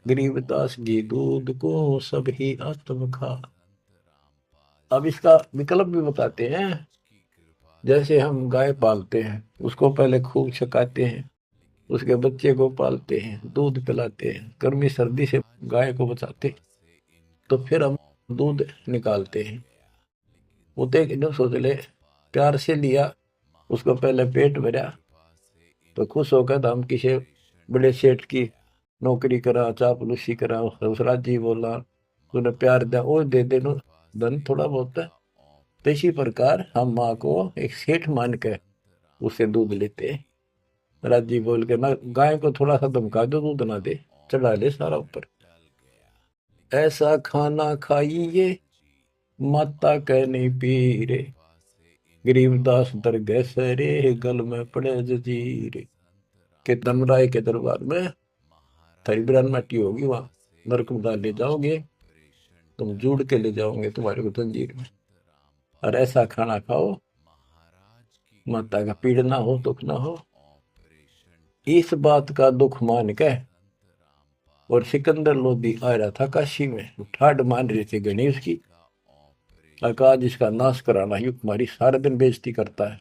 गरीबदास घी दूध को, सब ही आत्म खा। अब इसका विकल्प भी बताते हैं। जैसे हम गाय पालते हैं, उसको पहले खूब छकाते हैं, उसके बच्चे को पालते हैं, दूध पिलाते हैं, गर्मी सर्दी से गाय को बचाते हैं, तो फिर हम दूध निकालते हैं। वो देख न सोच ले, प्यार से लिया, उसको पहले पेट भरा, तो खुश होकर तो हम किसी बड़े सेठ की नौकरी करा, चापलूसी करा, दूसरा जी बोला, तूने प्यार दिया, वो दे दे नो धन थोड़ा बहुत है। तो इसी प्रकार हम माँ को एक सेठ मान के उससे दूध लेते हैं। राजी बोल के ना, गाय को थोड़ा सा धमका दो, दूध ना दे, चढ़ा ले सारा ऊपर। ऐसा खाना खाइए, माता कह नहीं पीरे, गरीबदास दरगह सरे, गल में पड़े जजीर। के धर्मराय के दरबार में थारी बिरान माटी होगी, वहां नरक में डाल ले जाओगे, तुम जुड़ के ले जाओगे तुम्हारे को जंजीर में। और ऐसा खाना खाओ, माता का पीड़ ना हो, दुख ना हो। इस बात का दुख मान के और सिकंदर लोधी आ रहा था काशी में, ठाड मान रहे थे गणेश की, अकाज इसका नाश कराना ही, तुम्हारी सारा दिन बेइज्जती करता है।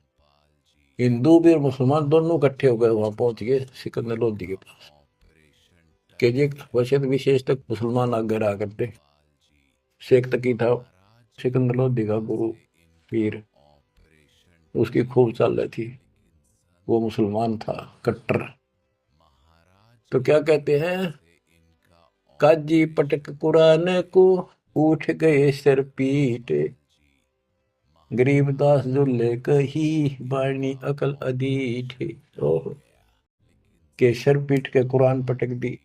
हिंदू भी और मुसलमान दोनों इकट्ठे हो गए, वहां पहुंच गए सिकंदर लोधी के पास, के जी वैसे तो विशेष तक मुसलमान आगे रहा करते। शेख तकी था सिकंदर लोधी का गुरु, पीर, उसकी खूब चाल रही थी। वो मुसलमान था कट्टर। तो क्या कहते हैं, काजी पटक कुरान को उठ गए सिर पीट, गरीबदास जो ले कही बाणी अकल अदीठ। ओह, के सर पीट के कुरान पटक दी,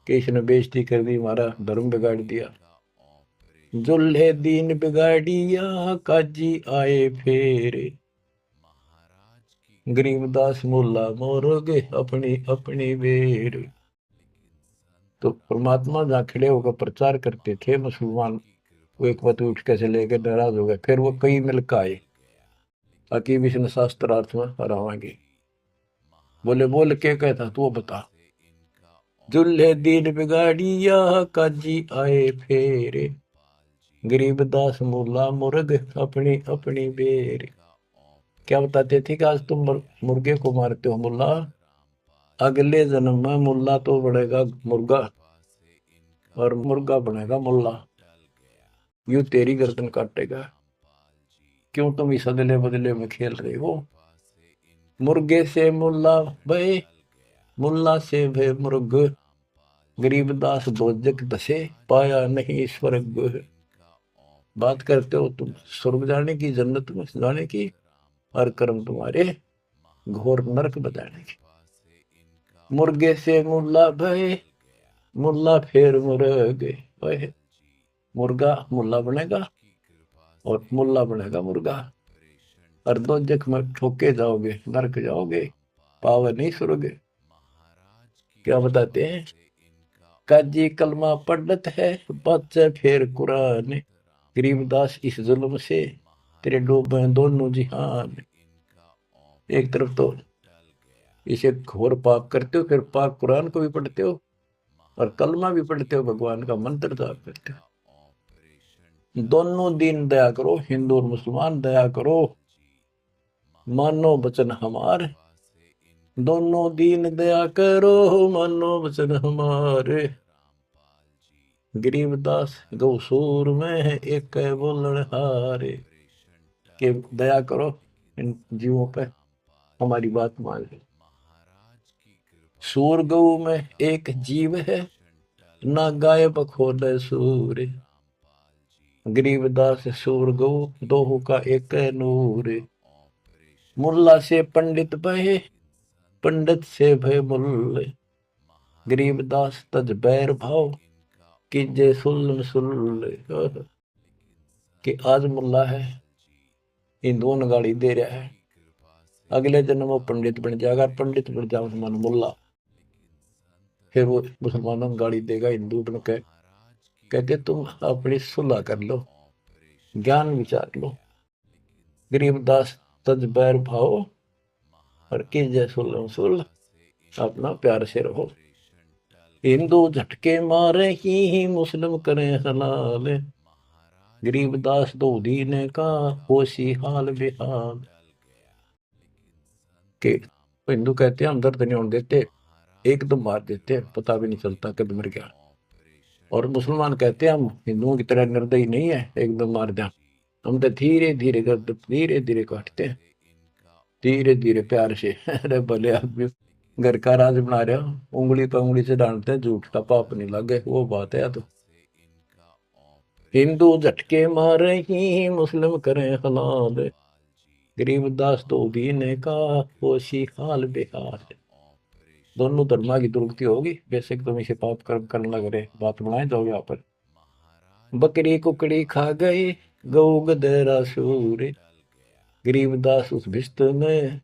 कि इसने बेइज्जती कर दी, हमारा धर्म बिगाड़ दिया। जुल्हे दीन बिगाड़िया काजी आए फेर, गरीबदास मुल्ला मोरोगे अपनी अपनी बेर। तो परमात्मा जहाँ खड़े होकर प्रचार करते थे मुसलमान, वो एक बात उठ के चले गए, नाराज हो गए। फिर वो कई मिलकर आए ताकि विष्णु शास्त्रार्थ में हरावांगे। बोले बोल के कहता तू बता। जुल्हे दीन बिगाड़िया काजी आए फेरे, गरीबदास मुल्ला मुर्ग अपनी अपनी बेर। क्या बताते थे कि आज तुम मुर्गे को मारते हो मुल्ला, अगले जन्म में मुल्ला तो बनेगा मुर्गा और मुर्गा बनेगा मुल्ला, यूं तेरी गर्दन काटेगा। क्यों तुम इस अदले बदले में खेल रहे हो। मुर्गे से मुल्ला भय, मुल्ला से भय मुर्ग, गरीबदास दोजक दसे पाया नहीं स्वर्ग। बात करते हो तुम स्वर्ग जाने की, जन्नत में जाने की, और कर्म तुम्हारे घोर नरक बताने की। मुर्गे से मुल्ला भय, मुल्ला फिर मुर्ग, मुर्गा मुल्ला बनेगा और मुल्ला बनेगा मुर्गा, और दोजख में ठोके जाओगे, नरक जाओगे, पावर नहीं स्वर्ग। क्या बताते हैं, काजी कलमा पढ़त है बच्चे फिर कुरान, गरीबदास इस जुल्म से तेरे डूबे दोनों जिहान। एक तरफ तो इसे घोर पाप करते हो, फिर पाक कुरान को भी पढ़ते हो और कलमा भी पढ़ते हो, भगवान का मंत्र जाप करते हो। दोनों दिन दया करो, हिंदू और मुसलमान दया करो, मानो वचन हमार। दोनों दीन दया करो, मानो वचन हमारे। गरीबदास गौसूर में है एक बोलन हारे, के दया करो इन जीवों पे, हमारी बात मान लो। सूर गऊ में एक जीव है, ना गायब खोद सूर, गरीबदास सूर गऊ दोहू का एक नूर। मुल्ला से पंडित भय, पंडित से भय मुल्ल, गरीबदास तज बैर भाव, कीजे सुल्ल सुल्ल। कि आज मुल्ला है, हिंदुओं ने गाड़ी दे रहा है, अगले जन्म वो पंडित बन जाएगा, पंडित बन जाओ मुसलमान मुल्ला, फिर वो मुसलमानों को गाड़ी देगा हिंदू बन के। कहते तुम अपनी सुलह कर लो, ज्ञान विचार लो। गरीबदास तज बैर भाव और कीजे सुल्ल सुल्ल, अपना प्यार से रहो। हिंदू झटके मारे ही मुस्लिम करें हलाल, गरीबदास दो दीने का होशी हाल बेहाल। के हिंदू कहते हैं हम दर्द नहीं होने देते, एकदम मार देते हैं, पता भी नहीं चलता कब मर गया। और मुसलमान कहते हैं हम हिंदुओं की तरह निर्दयी नहीं है, एकदम मार दिया, हम तो धीरे धीरे गर्द धीरे धीरे काटते हैं, धीरे धीरे प्यार से। अरे भले आदमी घर का राज बना रहे हो, उंगली पर उंगली से डांटते हैं, झूठ का पाप नहीं लगे, वो बात है। तो हिंदू झटके मारे ही मुस्लिम करें हलाल, गरीबदास तो दीने का होशी हाल बेहाल। दोनों धर्मा की दुर्गति होगी, बेशक तुम इसे पाप कर्म करने लग रहे, बात बनाए जाओ यहाँ पर। बकरी कुकड़ी खा गए गऊ गधेरा सूर, गरीबदास उस भिस्त में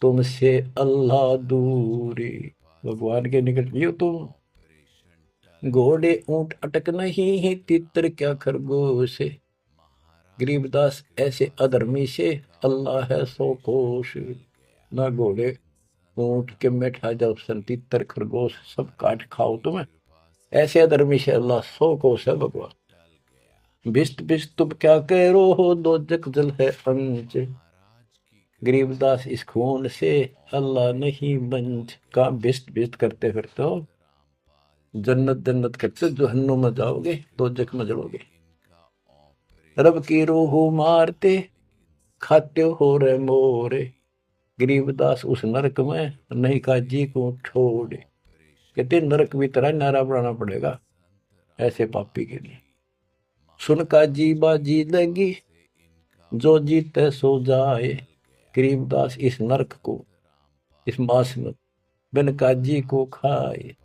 तुमसे अल्लाह दूरी। भगवान के निकट भी हो तुम, घोड़े ऊंट अटक नहीं तितर क्या खरगोश, गरीबदास ऐसे अधर्मी से अल्लाह है सो कोश। ना घोड़े ऊंट के बैठा जाओ, तितर खरगोश सब काट खाओ तुम्हें, ऐसे अधर्मी से अल्लाह सो कोश है भगवान। भिस्त भिस्त तुम क्या कह रो हो, दो जग जल है अंच, गरीबदास इस खून से अल्लाह नहीं बंच। का भिस्त भिस्त करते फिरते हो, जन्नत जन्नत करते जहन्नुम में जाओगे, दो जग में जलोगे। रब की रूह मारते खाते हो रे मोरे। गरीबदास उस नरक में नहीं काजी को छोड़े। कहते नरक भी तरह नारा बनाना पड़ेगा ऐसे पापी के लिए। सुन काजी बाजी लगी जो जीते सो जाए। गरीबदास इस नरक को इस मास में बिन काजी को खाए।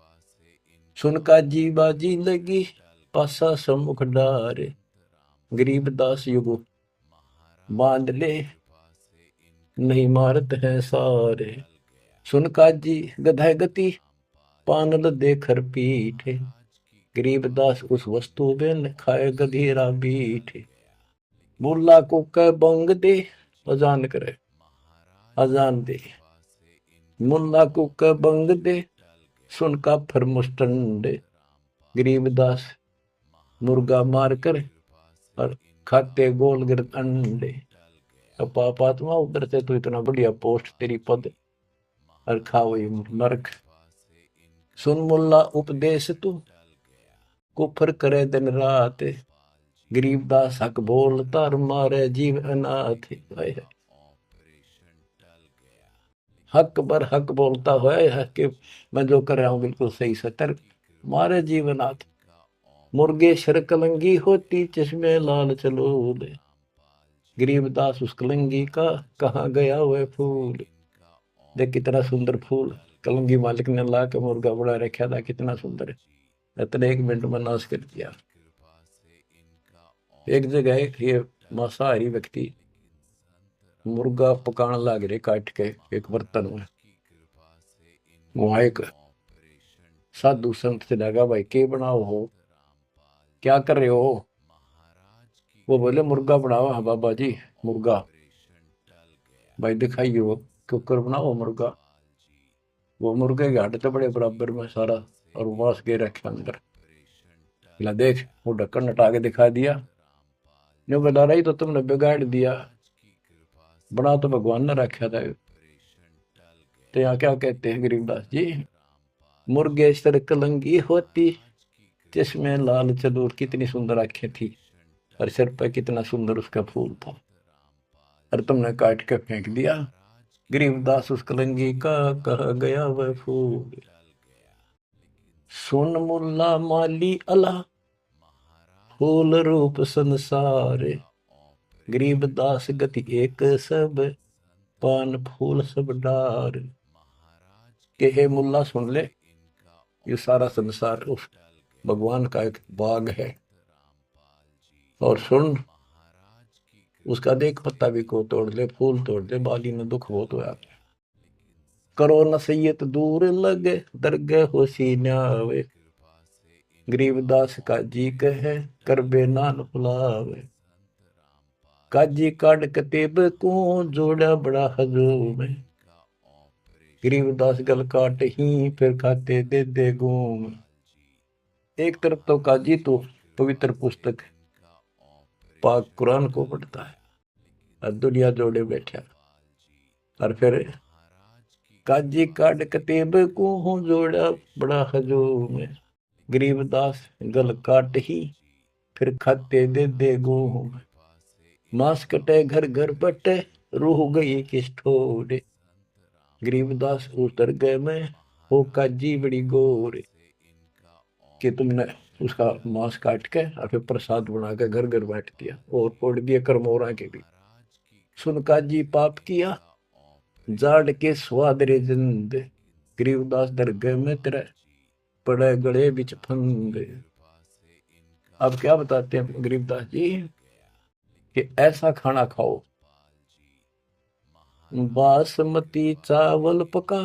सुन काजी बाजी लगी पासा सम्मुख डारे। गरीबदास युगो बांध ले नहीं मारत है सारे। सुन काजी गधा गति पानल देखर पीठे। गरीबदास उस वस्तु बिन खाए गधेरा बीठे। मुल्ला को कह बंग दे अजान करे अजान दे। मुल्ला को कह बंग दे सुन का फर मुस्टंडे। गरीबदास मुर्गा मार कर और खाते गोल गिर अंडे। तो पापात्मा उधर से तो इतना बढ़िया पोस्ट तेरी पद और खाओ ये नरक। सुन मुल्ला उपदेश तू कुफर करे दिन रात। गरीबदास हक बोलता और मारे जीव अनाथ। हक बर हक बोलता है कि मैं जो कर रहा हूं बिल्कुल सही सतर मारे जीव अनाथ। मुर्गे शर कलंगी होती चश्मे लाल चलो दे। गरीबदास उस कलंगी का कहाँ गया वह फूल। देख कितना सुंदर फूल कलंगी मालिक ने ला के मुर्गा बड़ा रखा था। कितना सुंदर है। इतने 1 मिनट में नाश कर दिया। एक जगह ये मांसाहारी व्यक्ति मुर्गा पकाने लग रहे काट के एक बर्तन में। वहां एक साधु संत से लगा भाई के बनाओ हो क्या कर रहे हो। वो बोले मुर्गा बनाओ। हाँ बाबा जी मुर्गा। भाई दिखाइए वो कुकर बनाओ मुर्गा। वो मुर्गे के हड्डी तो बड़े बराबर में सारा और मांस के रखे अंदर। बोला देख वो ढक्कन हटा के दिखा दिया। जो बता रही तो तुमने बिगाड़ दिया। बना तो भगवान ने रखा था। तो यहाँ क्या कहते हैं गरीबदास जी। मुर्गे सर कलंगी होती जिसमें लाल चदूर। कितनी सुंदर आंखें थी और सिर पर कितना सुंदर उसका फूल था और तुमने काट के फेंक दिया। गरीबदास उस कलंगी का कहा गया वह फूल। सुन मुल्ला माली अला फूल रूप संसार। गरीबदास गति एक सब पान फूल सब डार। के हे मुल्ला सुन ले ये सारा संसार उस भगवान का एक बाग है। और सुन उसका देख पत्ता भी को तोड़ ले फूल तोड़ दे बाली में दुख बहुत होया। करो नसीहत दूर लगे दरगे होशी न्यावे। गरीबदास का जी कहे कर बे नान फुलावे। काजी काट कतेब को जोड़ा बड़ा हजूम। गरीबदास गल काट ही फिर खाते दे घूम। एक तरफ तो काजी तो पवित्र पुस्तक पाक कुरान को पढ़ता है और दुनिया जोड़े बैठा। और फिर काजी काट कतेब को जोड़ा बड़ा हजूम। गरीबदास गल काट ही फिर खाते दे घूम। मांस कटे घर घर बटे रूह गई किस ठोरे। गरीबदास उतर गए में हो काजी बड़ी गोरे। कि तुमने उसका मांस काट के और फिर प्रसाद बना के घर घर बांट दिया और फोड़ दिया करमोरा के भी। सुन काजी पाप किया जाड़ के स्वाद रे जिंद। गरीबदास दरगाह में तेरे पड़े गड़े बिच फंद। अब क्या बताते हैं गरीबदास जी कि ऐसा खाना खाओ बासमती चावल पका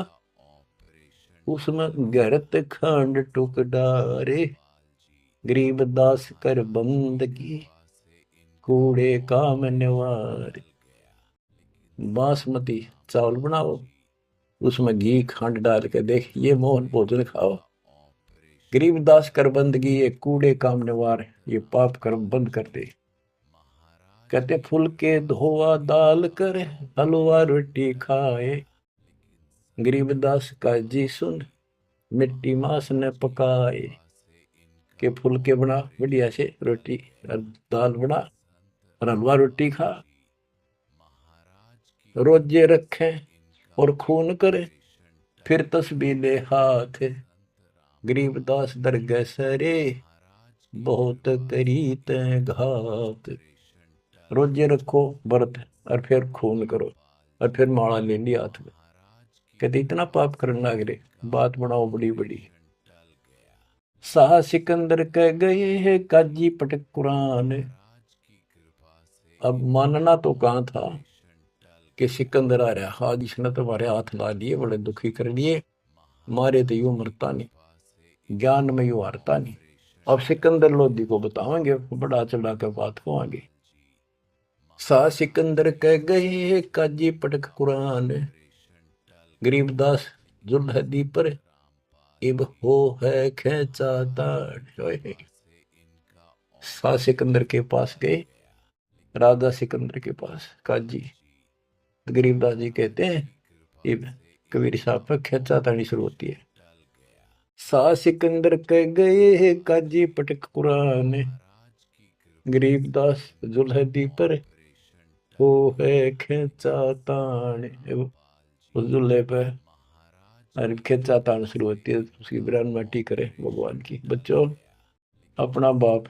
उसमें गरत खंड टुक डारे। गरीबदास कर बंदगी कूड़े काम निवारे। बासमती चावल बनाओ उसमें घी खंड डाल के देख ये मोहन भोजन खाओ। गरीबदास कर बंदगी ये कूड़े काम निवार ये पाप कर्म बंद कर दे। कहते फुलके धोआ दाल कर हलवा रोटी खाए। गरीबदास का जी सुन मिट्टी मांस ने पकाए। के फुलके बना बढ़िया से रोटी और दाल बना और हलवा रोटी खा, रोजे रखे और खून करे, फिर तस्बीले हाथ, गरीबदास दरगह सरे, बहुत करी तै घात। रोजे रखो व्रत और फिर खून करो और फिर माला ले ली हाथ में। कहते इतना पाप करने लग रहे, बात बनाओ बड़ी बड़ी। शाह सिकंदर कह गए है काजी पटक कुरान। अब मानना तो कहाँ था कि सिकंदर आ रहा, हाथ इसने तुम्हारे हाथ ला लिए, बड़े दुखी कर लिए, मारे तो यूं मरता नहीं, ज्ञान में यूं हारता नहीं। अब सिकंदर लोधी को बतावेंगे, बड़ा चढ़ा के बात को आगे। शाह सिकंदर कह गए काजी पटक कुरान, गरीबदास जुल्हदी पर इब हो है खेचा ताड़। शाह सिकंदर के पास गए, राजा सिकंदर के पास काजी। गरीबदास जी कहते हैं इब कबीर साहब पर खेचा ताड़ी शुरू होती है। शाह सिकंदर कह गए काजी पटक कुरान, गरीबदास जुल्हदी पर हो है खेचा ताड़। जुल्हे पे और खेचा ताड़ शुरू होती है, उसकी बिरान माटी करे भगवान की। बच्चों, अपना बाप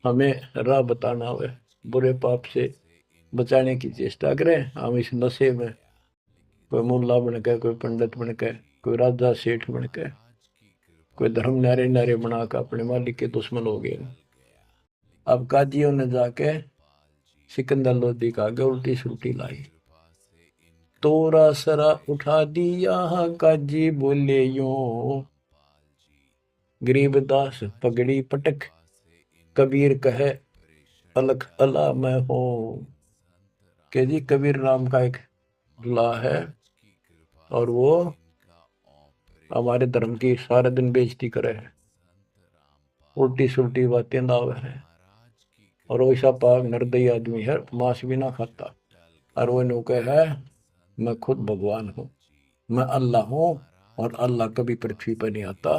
हमें राह बताना हुए, बुरे पाप से बचाने की चेष्टा करें। हम इस नशे में कोई मुल्ला बन के, कोई पंडित बन के, कोई राजा सेठ बन के, कोई धर्म नारे नारे बना कर अपने मालिक के दुश्मन हो गए। अब काजियों ने जाके सिकंदर लोधी का आगे उल्टी सुल्टी लाई। तोरा सरा उठा दिया काजी बोले यूं, गरीबदास पगड़ी पटक, कबीर कहे अलख अला मैं हूं। के जी कबीर नाम का एक ला है और वो हमारे धर्म की सारा दिन बेइज्जती करे है, उल्टी सुल्टी बातें दावे है, और वैसा पाक निर्दयी आदमी है, मांस भी ना खाता। और वो नौके है मैं खुद भगवान हूँ, मैं अल्लाह हूँ, और अल्लाह कभी पृथ्वी पर नहीं आता।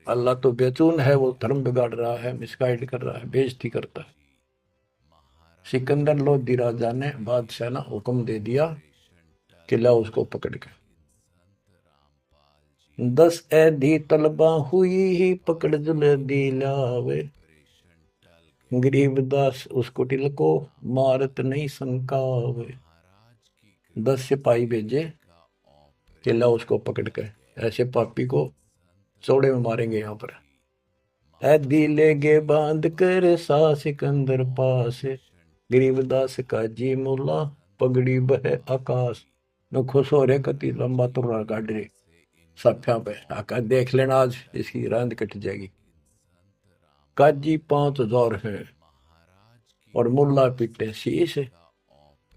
अल्लाह तो बेचून है, वो धर्म बिगाड़ रहा है, मिसगाइड कर रहा है, बेइज्जती करता है। सिकंदर लोधी राजा ने बादशाह ने हुक्म दे दिया कि ला उसको पकड़ के 10 ऐधी तलबा हुई ही पकड़ जुल्हदी लावे। गरीबदास उसको टिलको मारत नहीं संकावे। 10 सिपाही भेजे कि ला उसको पकड़ के ऐसे पापी को चौड़े में मारेंगे यहाँ पर। ऐदी लेगे बांध कर सा सिकंदर पास, गरीबदास का जी मुला पगड़ी बह आकाश। न खुश हो रहे कति लंबा तुर्रा काट रहे सफ्या पे, आका देख लेना आज इसकी रांद कट जाएगी। काजी 5000 है और मुल्ला पीटे शीश,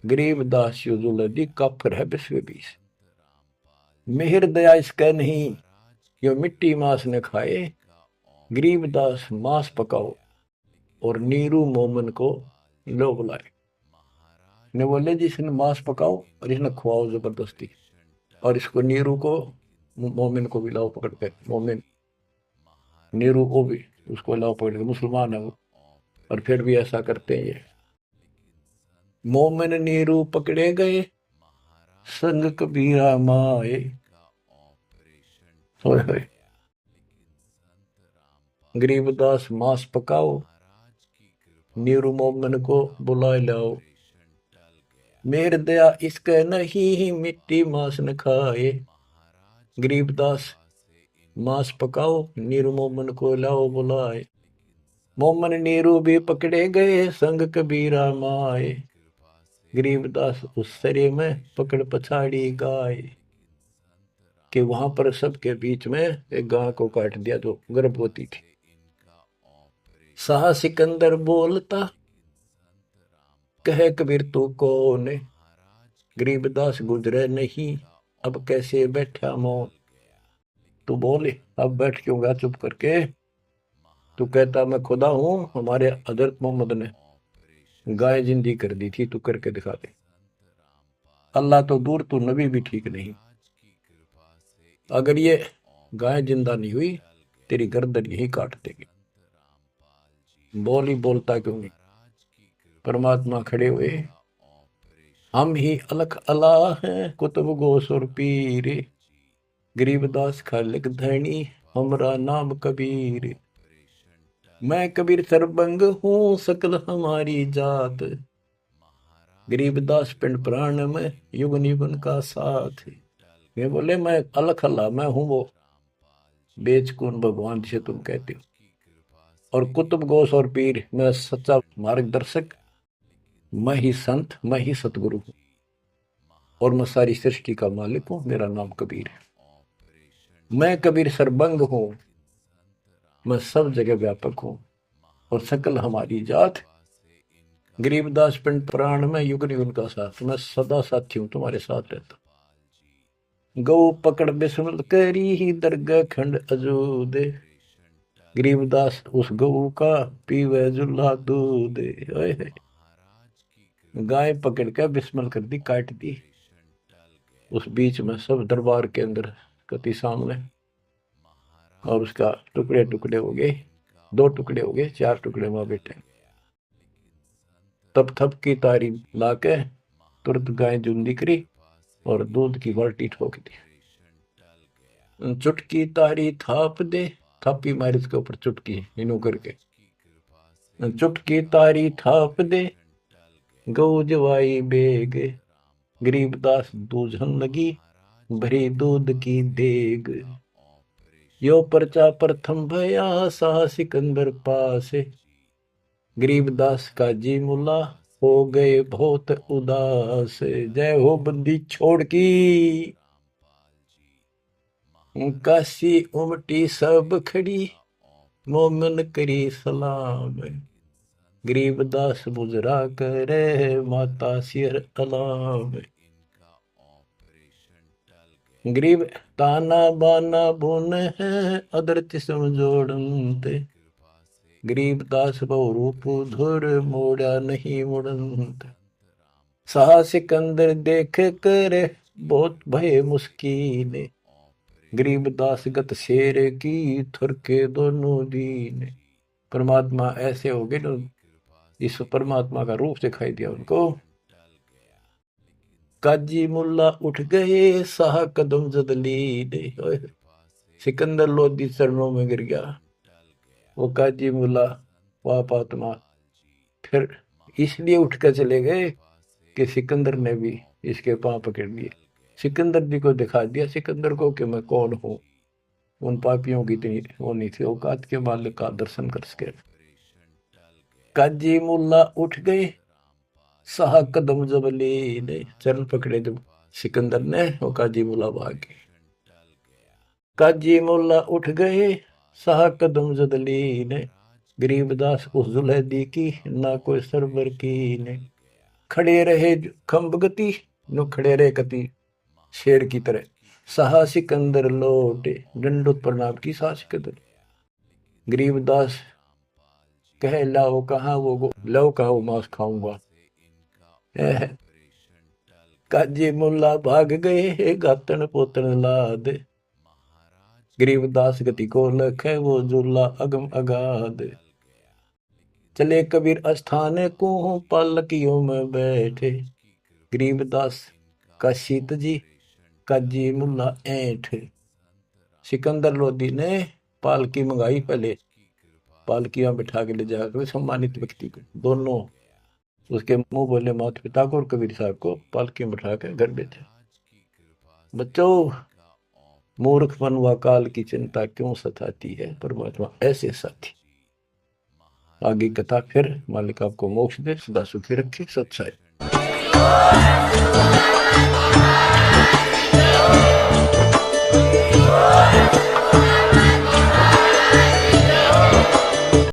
गरीबदास जुल्हदी काफिर है 20 मेहर दया इसका नहीं, यो मिट्टी मांस न खाए। गरीबदास मांस पकाओ और नीरू मोमन को लो बुलाए। ने बोले जी इसने मांस पकाओ और इसने खुआओ जबरदस्ती, और इसको नीरू को मोमिन को भी लाओ पकड़ के। मोमिन नीरू को भी उसको लाओ पकड़ के, मुसलमान है वो, और फिर भी ऐसा करते हैं ये। मोमिन नीरू पकड़े गए संग कबीरा माए। गरीबदास मांस पकाओ, नीरू मोमिन को बुला लाओ। मेर दया इसके नहीं मिट्टी मांस न खाए। गरीबदास मांस पकाओ, नीरू मोमन को लाओ बुलाए। मोमन नीरू भी पकड़े गए संग कबीरा माए। गरीबदास उस सरे में पकड़ पछाड़ी गाय, कि वहां पर सबके बीच में एक गाय को काट दिया जो गर्भवती थी। शाह सिकंदर बोलता कहे कबीर तू कौन, गरीबदास गुजरे नहीं अब कैसे बैठा मौन। तू बोले अब बैठ क्यों गया चुप करके, तू कहता मैं खुदा हूं, हमारे हजरत मोहम्मद ने गाय जिंदी कर दी थी, तू करके दिखा दे। अल्लाह तो दूर, तू नबी भी ठीक नहीं। अगर ये गाय जिंदा नहीं हुई तेरी गर्दन यही काट देगी। बोल ही बोलता क्यों नहीं। परमात्मा खड़े हुए, हम ही अलख अला हैं कुतुब गोस और पीर, गरीबदास खालिक धनी हमरा नाम कबीर। मैं कबीर सरबंग हूँ सकल हमारी जात, गरीबदास पिंड प्राण में युगन युगन का साथ। ये बोले मैं अलख अल्लाह, मैं हूं वो बेचकुन भगवान जिसे तुम कहते हो, और कुतुब गोस और पीर, मैं सच्चा मार्गदर्शक, मैं ही संत, मैं ही सतगुरु हूं, और मैं सारी सृष्टि का मालिक हूं, मेरा नाम कबीर है। मैं कबीर सरबंग हूं, मैं सब जगह व्यापक हूं, और सकल हमारी जात, गरीबदास पिंड प्राण में युग युग का साथ, मैं सदा साथी हूं, तुम्हारे साथ रहता। गौ पकड़ बिस्मल करी ही दरगाह खंड अजूद, गरीबदास उस गऊ का पीवे जुल्ला दूध। गाय पकड़ के बिस्मल कर दी, काट दी, उस बीच में सब दरबार के अंदर कति सामने, और उसका टुकड़े टुकड़े हो गए, 2 टुकड़े हो गए, 4 टुकड़े वहां बैठे। तब थप की तारी लाके तुरंत गाय जुंदी करी और दूध की बाल्टी ठोक दी। चुटकी तारी थाप दे, थापी मारी उसके ऊपर चुटकी इनो करके, चुटकी तारी थाप दे गऊ जवाई बेग, गरीबदास दूझन लगी भरी दूध की देग। यो परचा प्रथम भया सा सिकंदर पास, गरीबदास का जी मुला हो गए बहुत उदास। जय हो बंदी छोड़ की, काशी उमटी सब खड़ी मोमन करी सलाम, गरीबदास बुजरा करे माता सिर अलाम। गरीब ताना बाना बुन है अदरति समझोड़ते, गरीबदास बहु रूप धुर मोड़ा नहीं मुड़ंत। साह सिकंदर देख कर बहुत भय मुस्कीन, गरीबदास गत शेर की थुरके दोनों दीन। परमात्मा ऐसे हो गए तो इस परमात्मा का रूप दिखाई दिया उनको। काजी मुल्ला उठ गए साह कदम जदली, सिकंदर लोधी चरणों में गिर गया। वो काजी मुल्ला पापात्मा फिर इसलिए उठ कर चले गए कि सिकंदर ने भी इसके पांव पकड़ लिए, सिकंदर जी को दिखा दिया सिकंदर को कि मैं कौन हूं। उन पापियों की इतनी वो नहीं थी औकात के मालिक का दर्शन कर सके। काजी मुल्ला उठ गए साह कदम जबली ने, चरण पकड़े जब सिकंदर ने, वो काजी मुल्ला भाग गए। काजी मुल्ला उठ गए साह कदम जदली ने, गरीबदास उस जुलैदी की ना कोई सरवर की ने। खड़े रहे खम्ब गति, नो खड़े रहे कति शेर की तरह। साहा सिकंदर लौटे दंडोत प्रणाम की साह सिकंदर। गरीबदास कहे लाओ कहाँ वो लो कहाँ वो मांस खाऊंगा। काजी मुल्ला भाग गए गातन पोतन लाद, गरीबदास गति को लखे वो जुल्ला अगम अगाध। चले कबीर अस्थान को पालकियों में बैठे, गरीबदास का शीत जी काजी मुल्ला ऐठ। सिकंदर लोधी ने पालकी मंगाई, पहले पालकियां बिठा के ले जाकर सम्मानित व्यक्ति को, दोनों उसके मुंह बोले माता पिता को और कबीर साहब को पालकी में बिठा के घर भेजे। बच्चों मूर्खपन व काल की चिंता क्यों सताती है, परमात्मा ऐसे साथी। आगे कथा फिर, मालिक आपको मोक्ष दे, सदा सुखी रखे, सत्साई।